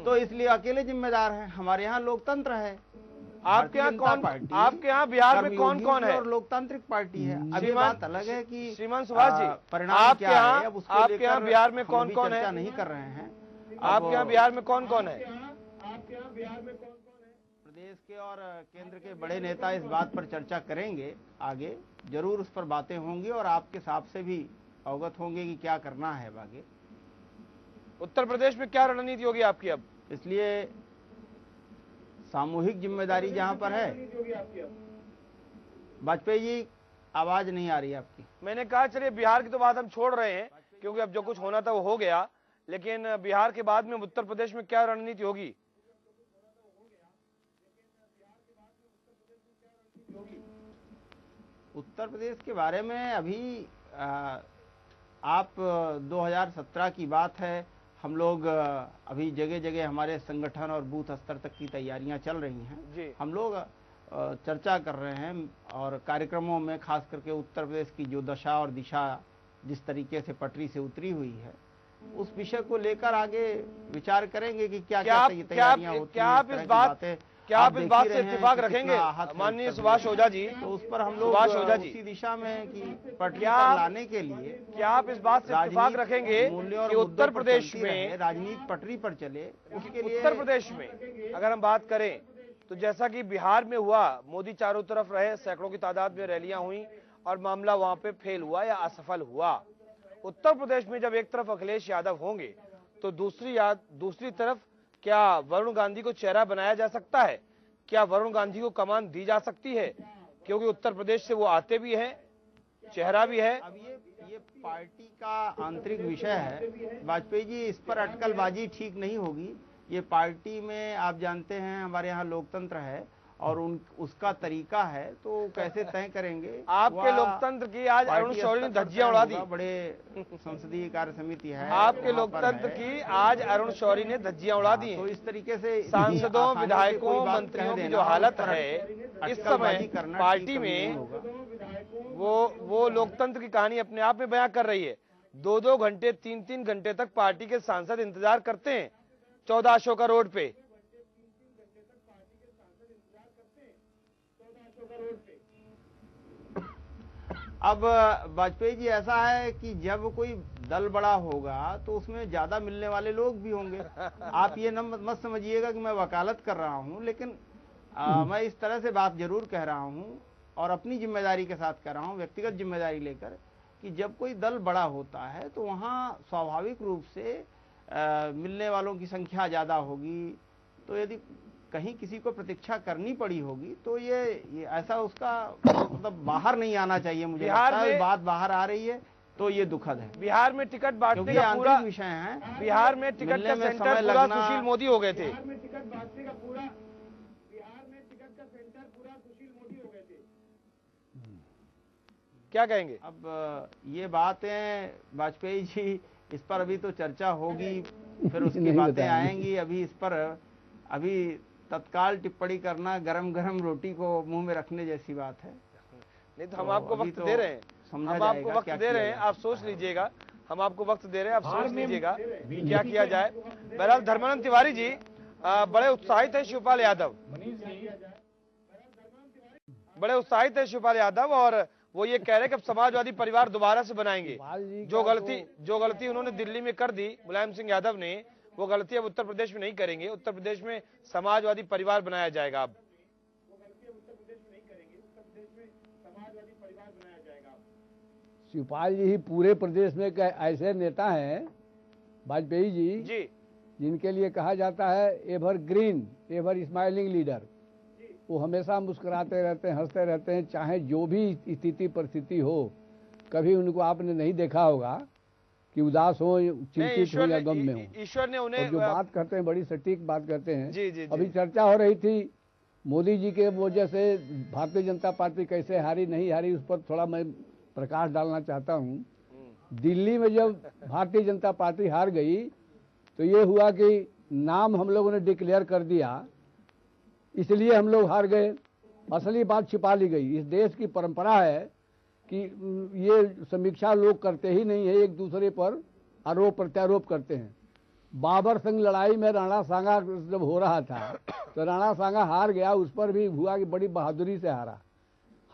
तो इसलिए अकेले जिम्मेदार हैं। हमारे यहाँ लोकतंत्र है। आपके यहाँ बिहार में कौन कौन है? और लोकतांत्रिक पार्टी है। अभी बात अलग है कि श्रीमान सुभाष जी, परिणाम क्या है, अब उसको आपके यहाँ बिहार में कौन कौन है? नहीं कर रहे हैं। आपके यहाँ बिहार में कौन कौन है? प्रदेश के और केंद्र के बड़े नेता इस बात पर चर्चा करेंगे, आगे जरूर उस पर बातें होंगी और आपके हिसाब से भी अवगत होंगे कि क्या करना है आगे। उत्तर प्रदेश में क्या रणनीति होगी आपकी अब? इसलिए सामूहिक जिम्मेदारी जहां पर है। वाजपेयी जी, आवाज नहीं आ रही है आपकी। मैंने कहा चलिए बिहार की तो बात हम छोड़ रहे हैं, क्योंकि अब जो कुछ होना था वो हो गया, लेकिन बिहार के बाद में उत्तर प्रदेश में क्या रणनीति होगी? उत्तर प्रदेश के बारे में अभी आप 2017 की बात है, हम लोग अभी जगह जगह हमारे संगठन और बूथ स्तर तक की तैयारियां चल रही हैं। हम लोग चर्चा कर रहे हैं और कार्यक्रमों में खास करके उत्तर प्रदेश की जो दशा और दिशा जिस तरीके से पटरी से उतरी हुई है, उस विषय को लेकर आगे विचार करेंगे कि क्या तैयारियां होती हैं। क्या आप इस बात से इत्तेफाक रखेंगे माननीय सुभाष ओझा जी? तो उस पर हम लोग उसी दिशा में कि पटरी पर लाने के लिए क्या आप इस बात से इत्तेफाक रखेंगे कि उत्तर प्रदेश में राजनीति पटरी पर चले? उसके लिए उत्तर प्रदेश में अगर हम बात करें तो जैसा कि बिहार में हुआ, मोदी चारों तरफ रहे, सैकड़ों की तादाद में रैलियां हुई और मामला वहां पे फेल हुआ या असफल हुआ। उत्तर प्रदेश में जब एक तरफ अखिलेश यादव होंगे तो दूसरी तरफ क्या वरुण गांधी को चेहरा बनाया जा सकता है? क्या वरुण गांधी को कमान दी जा सकती है? क्योंकि उत्तर प्रदेश से वो आते भी हैं, चेहरा भी है। अब ये पार्टी का आंतरिक विषय है वाजपेयी जी, इस पर अटकलबाजी ठीक नहीं होगी। ये पार्टी में आप जानते हैं हमारे यहाँ लोकतंत्र है और उसका तरीका है, तो कैसे तय करेंगे? आपके लोकतंत्र की आज अरुण शौरी ने धज्जियां उड़ा दी। बड़े संसदीय कार्य समिति है आपके लोकतंत्र की, आज अरुण शौरी ने वो उड़ा दी। तो इस तरीके से सांसदों, विधायकों, मंत्रियों की जो हालत है इस समय पार्टी में, वो लोकतंत्र की कहानी अपने आप में बयां कर रही है। 2-2 घंटे 3-3 घंटे तक पार्टी के सांसद इंतजार करते हैं 14 अशोका रोड पे। अब वाजपेयी जी, ऐसा है कि जब कोई दल बड़ा होगा तो उसमें ज्यादा मिलने वाले लोग भी होंगे। आप ये मत समझिएगा कि मैं वकालत कर रहा हूं, लेकिन मैं इस तरह से बात जरूर कह रहा हूं और अपनी जिम्मेदारी के साथ कह रहा हूं, व्यक्तिगत जिम्मेदारी लेकर, कि जब कोई दल बड़ा होता है तो वहां स्वाभाविक रूप से मिलने वालों की संख्या ज्यादा होगी। तो यदि कहीं किसी को प्रतीक्षा करनी पड़ी होगी तो ये ऐसा उसका मतलब बाहर नहीं आना चाहिए। मुझे लगता है बात बाहर आ रही है तो ये दुखद है। बिहार में टिकट बांटने का पूरा विषय है। बिहार में टिकट का सेंटर पूरा सुशील मोदी हो गए थे। क्या कहेंगे? अब ये बातें वाजपेयी जी, इस पर अभी तो चर्चा होगी, फिर उसकी बातें आएंगी। अभी इस पर तत्काल टिप्पणी करना गरम गरम रोटी को मुंह में रखने जैसी बात है। नहीं तो हम आपको वक्त दे रहे हैं, हम आपको वक्त दे रहे हैं, आप सोच लीजिएगा। हम आपको वक्त दे रहे हैं, आप सोच लीजिएगा क्या किया जाए। बहरहाल धर्मानंद तिवारी जी बड़े उत्साहित है शिवपाल यादव, बड़े उत्साहित है शिवपाल यादव और वो ये कह रहे हैं कि अब समाजवादी परिवार दोबारा से बनाएंगे। जो गलती उन्होंने दिल्ली में कर दी मुलायम सिंह यादव ने, वो गलती अब उत्तर प्रदेश में नहीं करेंगे। उत्तर प्रदेश में समाजवादी परिवार बनाया जाएगा। अब शिवपाल जी ही पूरे प्रदेश में ऐसे नेता हैं वाजपेयी जी जिनके लिए कहा जाता है ever green ever smiling leader. वो हमेशा मुस्कुराते रहते हैं, हंसते रहते हैं, चाहे जो भी स्थिति परिस्थिति हो। कभी उनको आपने नहीं देखा होगा कि उदास हो, चिंतित हो या गम में हो। ईश्वर ने उन्हें जो बात करते हैं बड़ी सटीक बात करते हैं। जी। अभी चर्चा हो रही थी मोदी जी के वजह से भारतीय जनता पार्टी कैसे हारी नहीं हारी, उस पर थोड़ा मैं प्रकाश डालना चाहता हूँ। दिल्ली में जब भारतीय जनता पार्टी हार गई तो ये हुआ कि नाम हम लोगों ने डिक्लेयर कर दिया, इसलिए हम लोग हार गए। असली बात छिपा ली गई। इस देश की परंपरा है कि ये समीक्षा लोग करते ही नहीं है, एक दूसरे पर आरोप प्रत्यारोप करते हैं। बाबर संग लड़ाई में राणा सांगा जब हो रहा था तो राणा सांगा हार गया, उस पर भी हुआ कि बड़ी बहादुरी से हारा।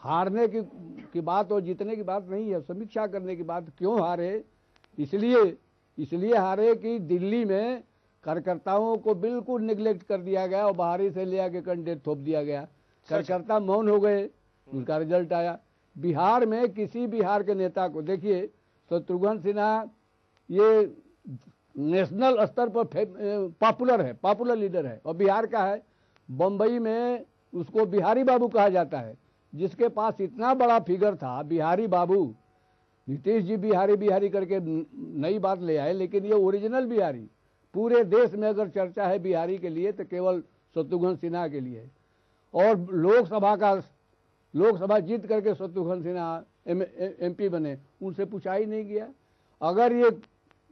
हारने की बात और जीतने की बात नहीं है, समीक्षा करने की बात। क्यों हारे? इसलिए हारे कि दिल्ली में कार्यकर्ताओं को बिल्कुल निगलेक्ट कर दिया गया और बाहरी से ले आके कैंडिडेट थोप दिया गया। कार्यकर्ता मौन हो गए, उनका रिजल्ट आया। बिहार में किसी बिहार के नेता को देखिए, शत्रुघ्न सिन्हा ये नेशनल स्तर पर पॉपुलर लीडर है और बिहार का है। बम्बई में उसको बिहारी बाबू कहा जाता है, जिसके पास इतना बड़ा फिगर था। बिहारी बाबू, नीतीश जी बिहारी करके नई बात ले आए, लेकिन ये ओरिजिनल बिहारी। पूरे देश में अगर चर्चा है बिहारी के लिए तो केवल शत्रुघ्न सिन्हा के लिए। और लोकसभा जीत करके शत्रुघ्न सिन्हा MP बने, उनसे पूछा ही नहीं गया। अगर ये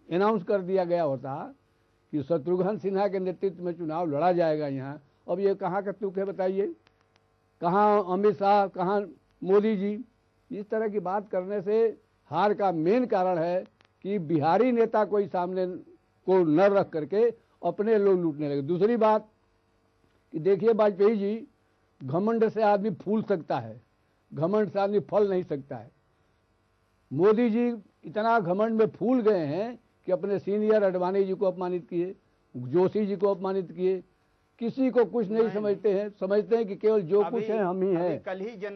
अनाउंस कर दिया गया होता कि शत्रुघ्न सिन्हा के नेतृत्व में चुनाव लड़ा जाएगा यहाँ, अब ये कहाँ का तुक है बताइए? कहाँ अमित शाह, कहाँ मोदी जी? इस तरह की बात करने से हार का मेन कारण है कि बिहारी नेता कोई सामने को न रख करके अपने लोग लूटने लगे। दूसरी बात कि देखिए वाजपेयी जी, घमंड से आदमी फूल सकता है, घमंड से आदमी फल नहीं सकता है। मोदी जी इतना घमंड में फूल गए हैं कि अपने सीनियर अडवाणी जी को अपमानित किए, जोशी जी को अपमानित किए। किसी को कुछ नहीं समझते हैं कि केवल जो कुछ है हम ही हैं।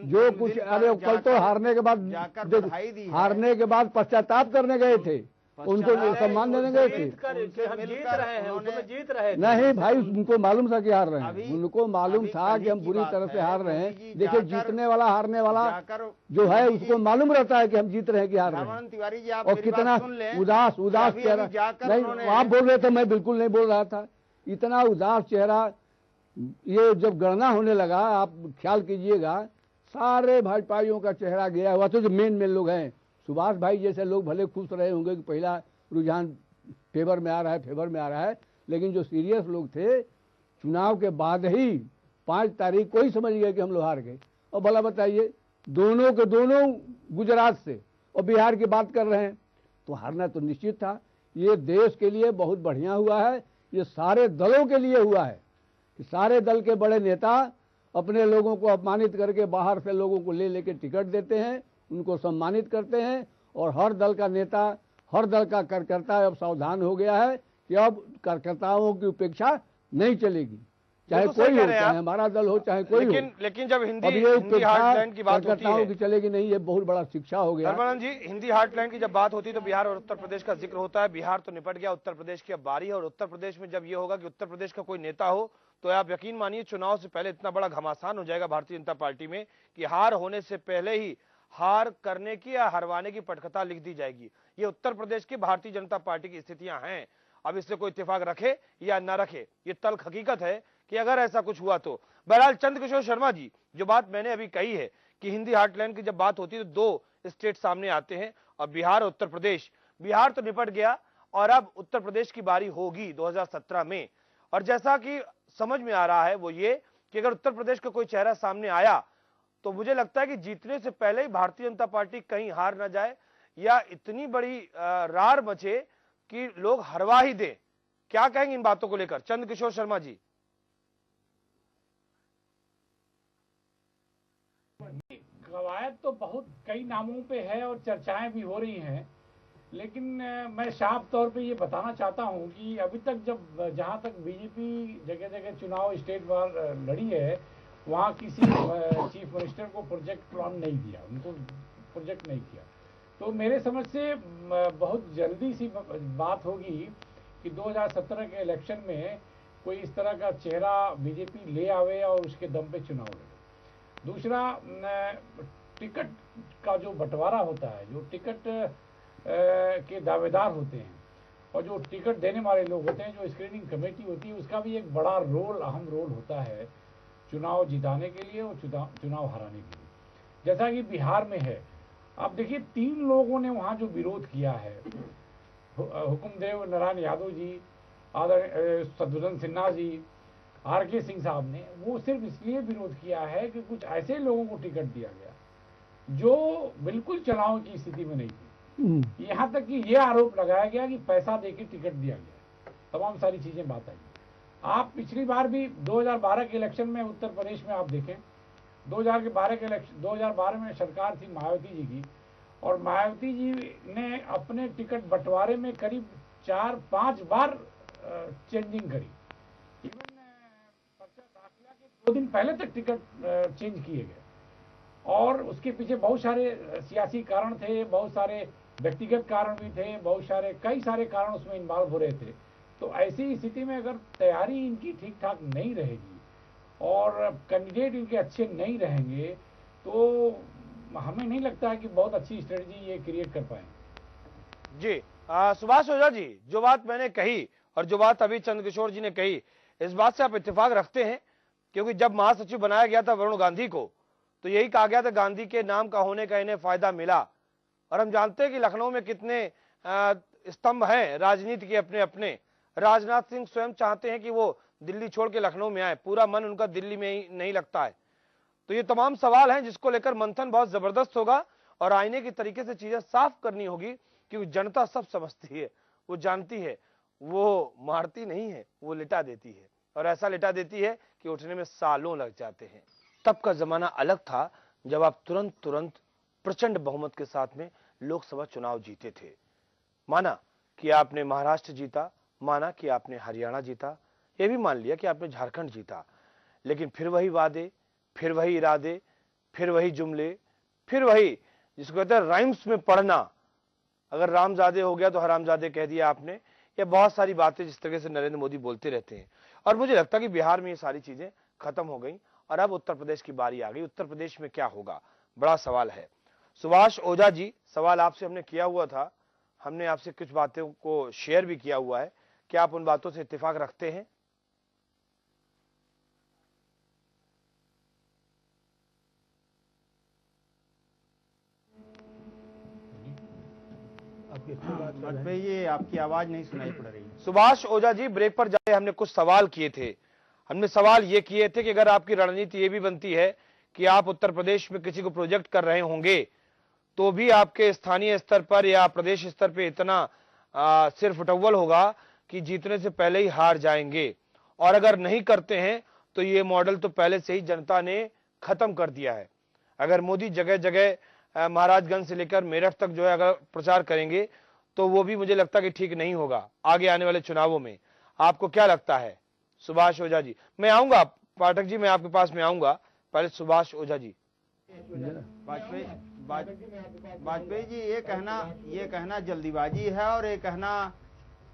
जो कुछ, अरे कल तो हारने के बाद पश्चाताप करने गए थे, उनको सम्मान देने गए थे। नहीं भाई, उनको मालूम था कि हार रहे हैं, उनको मालूम था कि हम बुरी तरह से हार रहे हैं। देखिए, जीतने वाला हारने वाला जो है उसको मालूम रहता है कि हम जीत रहे हैं कि हार रहे हैं। और कितना उदास चेहरा, नहीं आप बोल रहे थे, मैं बिल्कुल नहीं बोल रहा था। इतना उदास चेहरा, ये जब गणना होने लगा, आप ख्याल कीजिएगा, सारे भाजपाइयों का चेहरा गया हुआ। तो जो मेन लोग हैं, सुभाष भाई जैसे लोग भले खुश रहे होंगे कि पहला रुझान फेवर में आ रहा है, लेकिन जो सीरियस लोग थे, चुनाव के बाद ही 5 तारीख को ही समझ गए कि हम लोग हार गए। और भला बताइए, दोनों के दोनों गुजरात से और बिहार की बात कर रहे हैं, तो हारना तो निश्चित था। ये देश के लिए बहुत बढ़िया हुआ है, ये सारे दलों के लिए हुआ है कि सारे दल के बड़े नेता अपने लोगों को अपमानित करके बाहर से लोगों को लेके टिकट देते हैं, उनको सम्मानित करते हैं। और हर दल का नेता, हर दल का कार्यकर्ता अब सावधान हो गया है कि अब कार्यकर्ताओं की उपेक्षा नहीं चलेगी, चाहे कोई हो, चाहे हमारा दल हो, चाहे कोई हो। लेकिन जब हिंदी हार्टलैंड की बात होती है, की चलेगी नहीं, ये बहुत बड़ा शिक्षा हो गया। धर्मानंद जी, हिंदी हार्टलैंड की जब बात होती है तो बिहार और उत्तर प्रदेश का जिक्र होता है। बिहार तो निपट गया, उत्तर प्रदेश की अब बारी है। और उत्तर प्रदेश में जब ये होगा कि उत्तर प्रदेश का कोई नेता हो, तो आप यकीन मानिए चुनाव से पहले इतना बड़ा घमासान हो जाएगा भारतीय जनता पार्टी में कि हार होने से पहले ही हार करने की या हरवाने की पटकथा लिख दी जाएगी। ये उत्तर प्रदेश की भारतीय जनता पार्टी की स्थितियां हैं। अब इससे कोई इत्तेफाक रखे या न रखे, ये तल्ख हकीकत है कि अगर ऐसा कुछ हुआ तो। बहरहाल चंद्रकिशोर शर्मा जी, जो बात मैंने अभी कही है कि हिंदी हार्टलैंड की जब बात होती है तो 2 स्टेट सामने आते हैं, और बिहार और उत्तर प्रदेश। बिहार तो निपट गया और अब उत्तर प्रदेश की बारी होगी 2017 में। और जैसा कि समझ में आ रहा है वो ये कि अगर उत्तर प्रदेश का कोई चेहरा सामने आया तो मुझे लगता है कि जीतने से पहले ही भारतीय जनता पार्टी कहीं हार ना जाए या इतनी बड़ी रार मचे कि लोग हरवा ही दे। क्या कहेंगे इन बातों को लेकर चंद्रकिशोर शर्मा जी? कवायद तो बहुत कई नामों पे है और चर्चाएं भी हो रही हैं, लेकिन मैं साफ तौर पे ये बताना चाहता हूं कि अभी तक जहां तक बीजेपी जगह जगह चुनाव स्टेट वार लड़ी है, वहां किसी चीफ मिनिस्टर को प्रोजेक्ट प्लान नहीं दिया, उनको प्रोजेक्ट नहीं किया। तो मेरे समझ से बहुत जल्दी सी बात होगी कि 2017 के इलेक्शन में कोई इस तरह का चेहरा बीजेपी ले आवे और उसके दम पे चुनाव लड़े। दूसरा, टिकट का जो बंटवारा होता है, जो टिकट के दावेदार होते हैं और जो टिकट देने वाले लोग होते हैं, जो स्क्रीनिंग कमेटी होती है, उसका भी एक बड़ा रोल, अहम रोल होता है चुनाव जिताने के लिए और चुनाव हराने के लिए। जैसा कि बिहार में है, अब देखिए 3 लोगों ने वहां जो विरोध किया है, हुकुमदेव नारायण यादव जी, शत्रुघ्न सिन्हा जी, आर.के. सिंह साहब ने, वो सिर्फ इसलिए विरोध किया है कि कुछ ऐसे लोगों को टिकट दिया गया जो बिल्कुल चुनाव की स्थिति में नहीं थी। यहाँ तक कि ये आरोप लगाया गया कि पैसा देके टिकट दिया गया, तमाम सारी चीजें बात आई। आप पिछली बार भी 2012 के इलेक्शन में उत्तर प्रदेश में आप देखें, 2012 में सरकार थी मायावती जी की, और मायावती जी ने अपने टिकट बंटवारे में करीब 4-5 बार चेंजिंग करी। इवन पर्चा दाखिला के 2 दिन पहले तक टिकट चेंज किए गए, और उसके पीछे बहुत सारे सियासी कारण थे, बहुत सारे व्यक्तिगत कारण भी थे, कई सारे कारण उसमें इन्वॉल्व हो रहे थे। तो ऐसी स्थिति में अगर तैयारी इनकी ठीक ठाक नहीं रहेगी और कैंडिडेट इनके अच्छे नहीं रहेंगे, तो हमें नहीं लगता है कि बहुत अच्छी स्ट्रेटजी ये क्रिएट कर पाएंगे। जी, सुभाष ओझा जी, जो बात मैंने कही और जो बात अभी चंद्रकिशोर जी ने कही, इस बात से आप इत्तेफाक रखते हैं? क्योंकि जब महासचिव बनाया गया था वरुण गांधी को, तो यही कहा गया था गांधी के नाम का होने का इन्हें फायदा मिला। और हम जानते हैं कि लखनऊ में कितने स्तंभ हैं राजनीति के अपने अपने। राजनाथ सिंह स्वयं चाहते हैं कि वो दिल्ली छोड़ के लखनऊ में आए, पूरा मन उनका दिल्ली में ही नहीं लगता है। तो ये तमाम सवाल हैं जिसको लेकर मंथन बहुत जबरदस्त होगा और आईने की तरीके से चीजें साफ करनी होगी, क्योंकि जनता सब समझती है, वो जानती है, वो मारती नहीं है, वो लिटा देती है, और ऐसा लिटा देती है कि उठने में सालों लग जाते हैं। तब का जमाना अलग था जब आप तुरंत प्रचंड बहुमत के साथ में लोकसभा चुनाव जीते थे। माना कि आपने महाराष्ट्र जीता, माना कि आपने हरियाणा जीता, यह भी मान लिया कि आपने झारखंड जीता, लेकिन फिर वही वादे, फिर वही इरादे, फिर वही जुमले, फिर वही जिसको कहते हैं राइम्स में पढ़ना। अगर रामजादे हो गया तो हरामजादे कह दिया आपने, या बहुत सारी बातें जिस तरह से नरेंद्र मोदी बोलते रहते हैं। और मुझे लगता है कि बिहार में ये सारी चीजें खत्म हो गई और अब उत्तर प्रदेश की बारी आ गई। उत्तर प्रदेश में क्या होगा, बड़ा सवाल है। सुभाष ओझा जी, सवाल आपसे हमने किया हुआ था, हमने आपसे कुछ बातों को शेयर भी किया हुआ है, क्या आप उन बातों से इत्तेफाक रखते हैं? भाई ये आपकी आवाज नहीं सुनाई पड़ रही। सुभाष ओझा जी, ब्रेक पर जाए हमने कुछ सवाल किए थे। हमने सवाल ये किए थे कि अगर आपकी रणनीति ये भी बनती है कि आप उत्तर प्रदेश में किसी को प्रोजेक्ट कर रहे होंगे, तो भी आपके स्थानीय स्तर पर या प्रदेश स्तर पे इतना सिर्फ उठव्वल होगा कि जीतने से पहले ही हार जाएंगे। और अगर नहीं करते हैं तो ये मॉडल तो पहले से ही जनता ने खत्म कर दिया है। अगर मोदी जगह जगह महाराजगंज से लेकर मेरठ तक जो है अगर प्रचार करेंगे, तो वो भी मुझे लगता है कि ठीक नहीं होगा आगे आने वाले चुनावों में। आपको क्या लगता है सुभाष ओझा जी? मैं आऊंगा पाठक जी, मैं आपके पास में आऊंगा, पहले सुभाष ओझा जी। वाजपेयी जी, ये कहना जल्दीबाजी है और ये कहना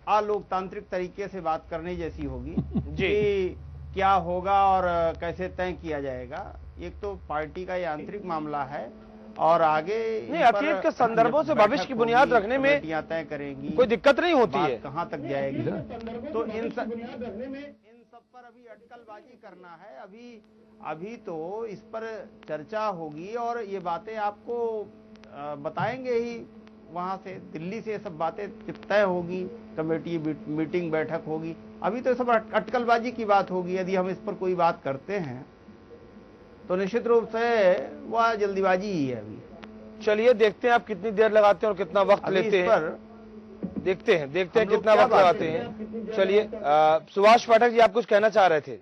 अलोकतांत्रिक तरीके से बात करने जैसी होगी कि क्या होगा और कैसे तय किया जाएगा। एक तो पार्टी का ये आंतरिक मामला है और आगे नहीं, अतीत के संदर्भों से भविष्य की बुनियाद रखने में तय करेंगी, कोई दिक्कत नहीं होती है। कहाँ तक जाएगी, तो इन सब पर अभी अटकलबाजी करना है। अभी तो इस पर चर्चा होगी और ये बातें आपको बताएंगे ही, वहां से दिल्ली से सब बातें तय होगी, कमेटी मीटिंग बैठक होगी। अभी तो सब अटकलबाजी की बात होगी। यदि हम इस पर कोई बात करते हैं तो निश्चित रूप से वह जल्दीबाजी ही है। अभी चलिए देखते हैं आप कितनी देर लगाते हैं और कितना वक्त लेते हैं, देखते हैं कितना वक्त लगाते हैं। चलिए सुभाष पाठक जी, आप कुछ कहना चाह रहे थे?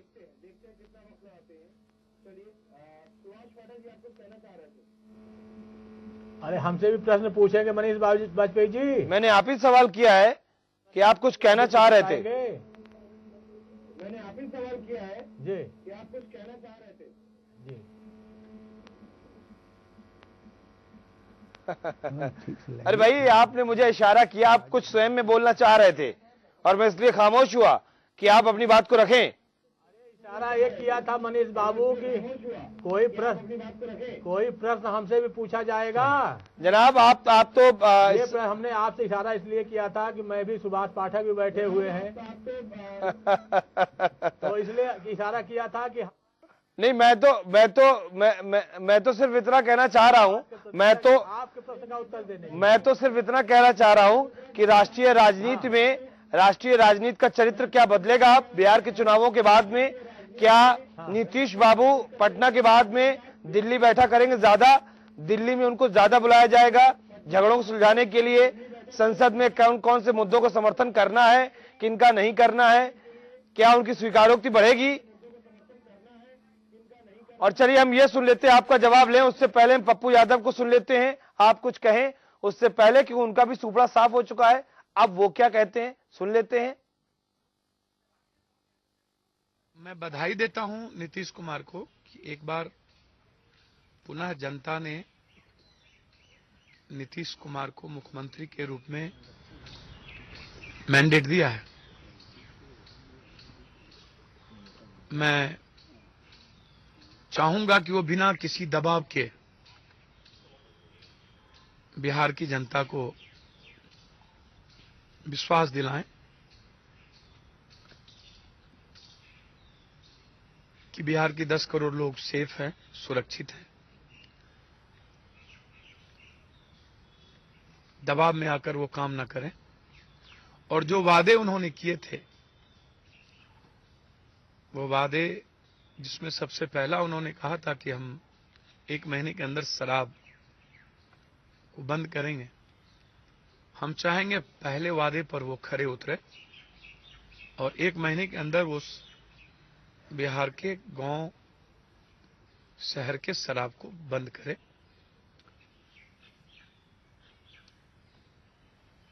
अरे हमसे भी प्रश्न पूछेंगे मनीष वाजपेयी जी। मैंने आप ही सवाल किया है कि आप कुछ कहना चाह रहे थे। मैंने आप ही सवाल किया है जी कि आप कुछ कहना चाह रहे थे जी। अरे भाई, आपने मुझे इशारा किया, आप कुछ स्वयं में बोलना चाह रहे थे और मैं इसलिए खामोश हुआ कि आप अपनी बात को रखें। इशारा ये किया था मनीष बाबू की कोई प्रश्न हमसे भी पूछा जाएगा। जनाब आप तो हमने आपसे इशारा इसलिए किया था कि मैं भी सुभाष पाठक भी बैठे हुए हैं तो इसलिए इशारा किया था कि नहीं, मैं तो सिर्फ इतना कहना चाह रहा हूं, आपके प्रश्न का उत्तर देने मैं तो सिर्फ इतना कहना चाह रहा हूं कि राष्ट्रीय राजनीति का चरित्र क्या बदलेगा आप बिहार के चुनावों के बाद में? क्या नीतीश बाबू पटना के बाद में दिल्ली बैठा करेंगे? ज्यादा दिल्ली में उनको ज्यादा बुलाया जाएगा झगड़ों को सुलझाने के लिए? संसद में कौन कौन से मुद्दों को समर्थन करना है, किनका नहीं करना है? क्या उनकी स्वीकारोक्ति बढ़ेगी? और चलिए हम ये सुन लेते हैं, आपका जवाब लें उससे पहले हम पप्पू यादव को सुन लेते हैं। आप कुछ कहें उससे पहले, क्योंकि उनका भी सुपड़ा साफ हो चुका है। अब वो क्या कहते हैं सुन लेते हैं। मैं बधाई देता हूं नीतीश कुमार को कि एक बार पुनः जनता ने नीतीश कुमार को मुख्यमंत्री के रूप में मैंडेट दिया है। मैं चाहूंगा कि वो बिना किसी दबाव के बिहार की जनता को विश्वास दिलाएं कि बिहार के 10 करोड़ लोग सेफ हैं, सुरक्षित हैं। दबाव में आकर वो काम ना करें और जो वादे उन्होंने किए थे, वो वादे जिसमें सबसे पहला उन्होंने कहा था कि हम 1 महीने के अंदर शराब को बंद करेंगे। हम चाहेंगे पहले वादे पर वो खरे उतरे और 1 महीने के अंदर वो बिहार के गांव शहर के शराब को बंद करे।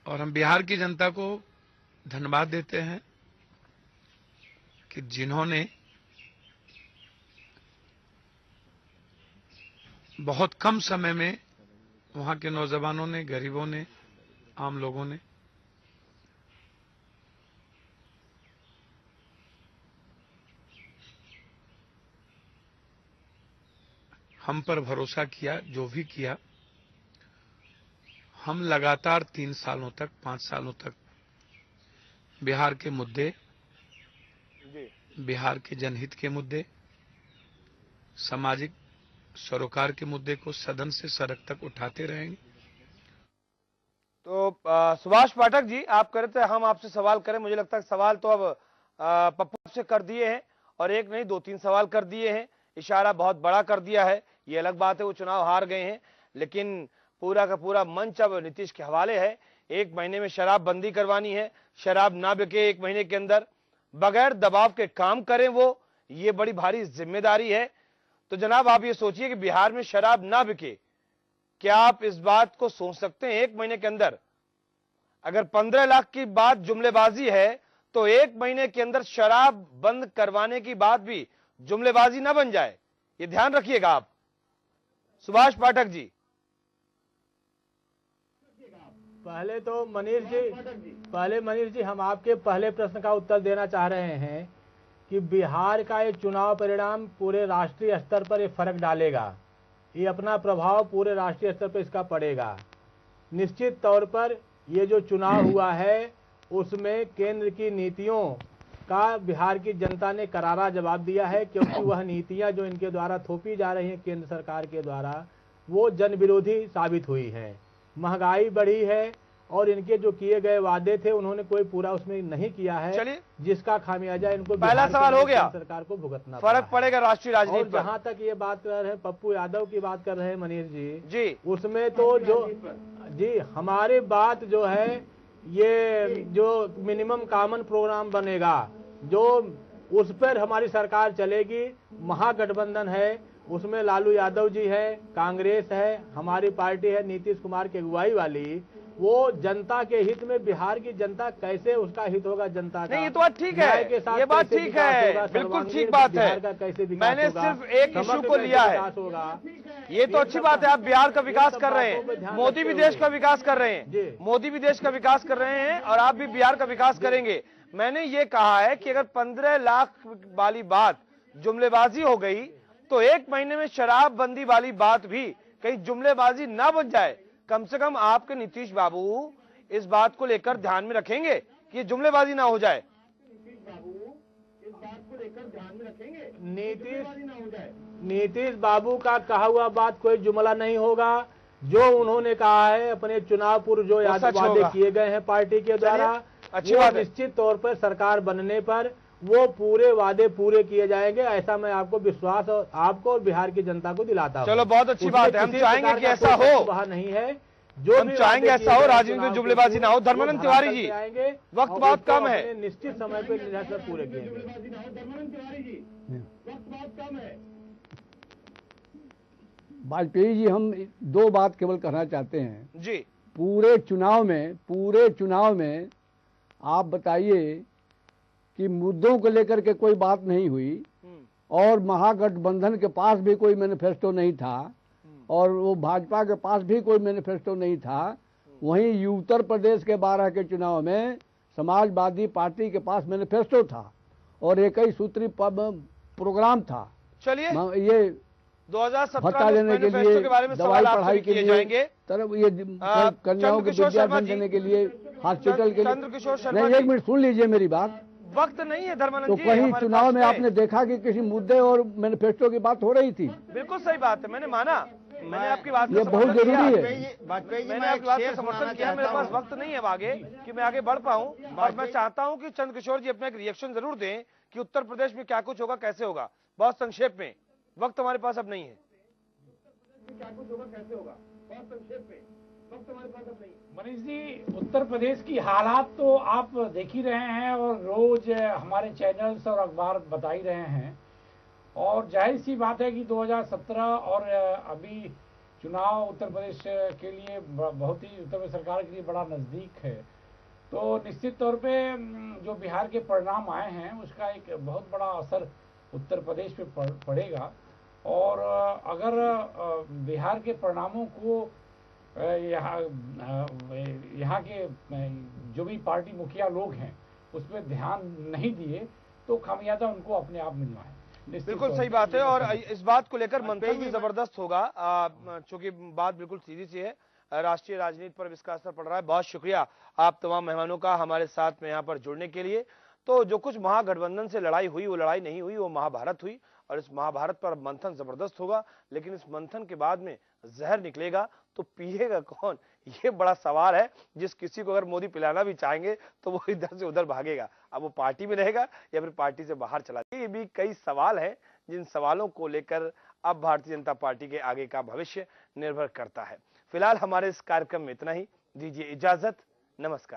और हम बिहार की जनता को धन्यवाद देते हैं कि जिन्होंने बहुत कम समय में वहां के नौजवानों ने, गरीबों ने, आम लोगों ने हम पर भरोसा किया। जो भी किया, हम लगातार 3 सालों तक, 5 सालों तक बिहार के मुद्दे, बिहार के जनहित के मुद्दे, सामाजिक सरोकार के मुद्दे को सदन से सड़क तक उठाते रहेंगे। तो सुभाष पाठक जी, आप कह रहे थे हम आपसे सवाल करें। मुझे लगता है सवाल तो अब पप्पू से कर दिए हैं और एक नहीं 2-3 सवाल कर दिए हैं। इशारा बहुत बड़ा कर दिया है। ये अलग बात है वो चुनाव हार गए हैं, लेकिन पूरा का पूरा मंच अब नीतीश के हवाले है। 1 महीने में शराब बंदी करवानी है, शराब ना बिके 1 महीने के अंदर, बगैर दबाव के काम करें वो, ये बड़ी भारी जिम्मेदारी है। तो जनाब आप ये सोचिए कि बिहार में शराब ना बिके, क्या आप इस बात को सोच सकते हैं 1 महीने के अंदर? अगर 15 लाख की बात जुमलेबाजी है तो 1 महीने के अंदर शराब बंद करवाने की बात भी जुमलेबाजी ना बन जाए, ये ध्यान रखिएगा आप। सुभाष पाठक जी, पहले तो मनीष जी हम आपके पहले प्रश्न का उत्तर देना चाह रहे हैं कि बिहार का ये चुनाव परिणाम पूरे राष्ट्रीय स्तर पर ये फर्क डालेगा। ये अपना प्रभाव पूरे राष्ट्रीय स्तर पर इसका पड़ेगा। निश्चित तौर पर ये जो चुनाव हुआ है उसमें केंद्र की नीतियों का बिहार की जनता ने करारा जवाब दिया है, क्योंकि वह नीतियां जो इनके द्वारा थोपी जा रही हैं केंद्र सरकार के द्वारा, वो जन विरोधी साबित हुई हैं। महंगाई बढ़ी है और इनके जो किए गए वादे थे उन्होंने कोई पूरा उसमें नहीं किया है, जिसका खामियाजा इनको पहला सवाल हो गया, सरकार को भुगतना फर्क पड़ेगा राष्ट्रीय राजनीति पर। जहां तक ये बात कर रहे हैं पप्पू यादव की बात कर रहे हैं मनीष जी, उसमें तो जो हमारी बात जो है, ये जो मिनिमम कॉमन प्रोग्राम बनेगा, जो उस पर हमारी सरकार चलेगी। महागठबंधन है उसमें लालू यादव जी है, कांग्रेस है, हमारी पार्टी है नीतीश कुमार की अगुवाई वाली, वो जनता के हित में बिहार की जनता कैसे उसका हित होगा जनता का? नहीं, ये तो बात ठीक है, ये बात ठीक है, बिल्कुल ठीक बात है। मैंने सिर्फ एक इशू को लिया है, ये तो अच्छी बात है, आप बिहार का विकास कर रहे हैं, मोदी भी देश का विकास कर रहे हैं, मोदी भी देश का विकास कर रहे हैं और आप भी बिहार का विकास करेंगे। मैंने ये कहा है कि अगर 15 लाख वाली बात जुमलेबाजी हो गई तो 1 महीने में शराबबंदी वाली बात भी कहीं जुमलेबाजी ना बन जाए। कम से कम आपके नीतीश बाबू इस बात को लेकर ध्यान में रखेंगे कि ये जुमलेबाजी ना हो जाए। नीतीश बाबू का कहा हुआ बात कोई जुमला नहीं होगा। जो उन्होंने कहा है अपने चुनाव पूर्व जो वादे किए गए हैं पार्टी के द्वारा, अच्छी बात है। निश्चित तौर पर सरकार बनने पर वो पूरे वादे पूरे किए जाएंगे, ऐसा मैं आपको विश्वास और आपको और बिहार की जनता को दिलाता हूं। चलो बहुत अच्छी बात है, हम चाहेंगे कि ऐसा हो, नहीं है जो हम चाहेंगे ऐसा हो, राजनीति में जुमलेबाजी ना हो। धर्मानंद तिवारी जी, वक्त बहुत कम है, निश्चित समय पे पूरे किए वाजपेयी जी, हम 2 बात केवल कहना चाहते हैं जी। पूरे चुनाव में आप बताइए कि मुद्दों को लेकर के कोई बात नहीं हुई और महागठबंधन के पास भी कोई मैनिफेस्टो नहीं था और वो भाजपा के पास भी कोई मैनिफेस्टो नहीं था। वहीं उत्तर प्रदेश के 12 के चुनाव में समाजवादी पार्टी के पास मैनिफेस्टो था और 21 सूत्री प्रोग्राम था। चलिए, ये 2017 भत्ता लेने के लिए, दवाई पढ़ाई के लिए, तरफ ये कन्याओं को विद्याधन देने के लिए, हॉस्पिटल के लिए। नहीं, 1 मिनट सुन लीजिए मेरी बात। वक्त नहीं है धर्मानंद तो जी, कहीं चुनाव में आपने देखा कि किसी मुद्दे और मैनिफेस्टो की बात हो रही थी? बिल्कुल सही बात है, मैंने माना, मैंने आपकी बात ये बहुत जरूरी है। मैंने आपकी बात का समर्थन किया। मेरे पास वक्त नहीं है आगे कि मैं आगे बढ़ पाऊं और मैं चाहता हूं कि चंद्रकिशोर जी अपना एक रिएक्शन जरूर दें कि उत्तर प्रदेश में क्या कुछ होगा, कैसे होगा, बहुत संक्षेप में। वक्त हमारे पास अब नहीं है। क्या कुछ होगा, कैसे होगा, बहुत संक्षेप में, वक्त हमारे पास अब नहीं। मनीष जी, उत्तर प्रदेश की हालात तो आप देख ही रहे हैं और रोज हमारे चैनल्स और अखबार बता ही रहे हैं और जाहिर सी बात है कि 2017 और अभी चुनाव उत्तर प्रदेश के लिए बहुत ही, उत्तर प्रदेश सरकार के लिए बड़ा नजदीक है। तो निश्चित तौर पे जो बिहार के परिणाम आए हैं उसका एक बहुत बड़ा असर उत्तर प्रदेश पे पड़ेगा और अगर बिहार के परिणामों को यहाँ के जो भी पार्टी मुखिया लोग हैं उस पर ध्यान नहीं दिए तो खामियाजा उनको अपने आप मिलना है। बिल्कुल सही बात है और इस बात को लेकर मंथन भी जबरदस्त होगा, चूंकि बात बिल्कुल सीधी सी है, राष्ट्रीय राजनीति पर इसका असर पड़ रहा है। बहुत शुक्रिया आप तमाम मेहमानों का हमारे साथ में यहाँ पर जुड़ने के लिए। तो जो कुछ महागठबंधन से लड़ाई हुई, वो लड़ाई नहीं हुई, वो महाभारत हुई और इस महाभारत पर मंथन जबरदस्त होगा। लेकिन इस मंथन के बाद में जहर निकलेगा तो पिएगा कौन, ये बड़ा सवाल है। जिस किसी को अगर मोदी पिलाना भी चाहेंगे तो वो इधर से उधर भागेगा, अब वो पार्टी में रहेगा या फिर पार्टी से बाहर चला जाएगा। ये भी कई सवाल हैं जिन सवालों को लेकर अब भारतीय जनता पार्टी के आगे का भविष्य निर्भर करता है। फिलहाल हमारे इस कार्यक्रम में इतना ही, दीजिए इजाजत, नमस्कार।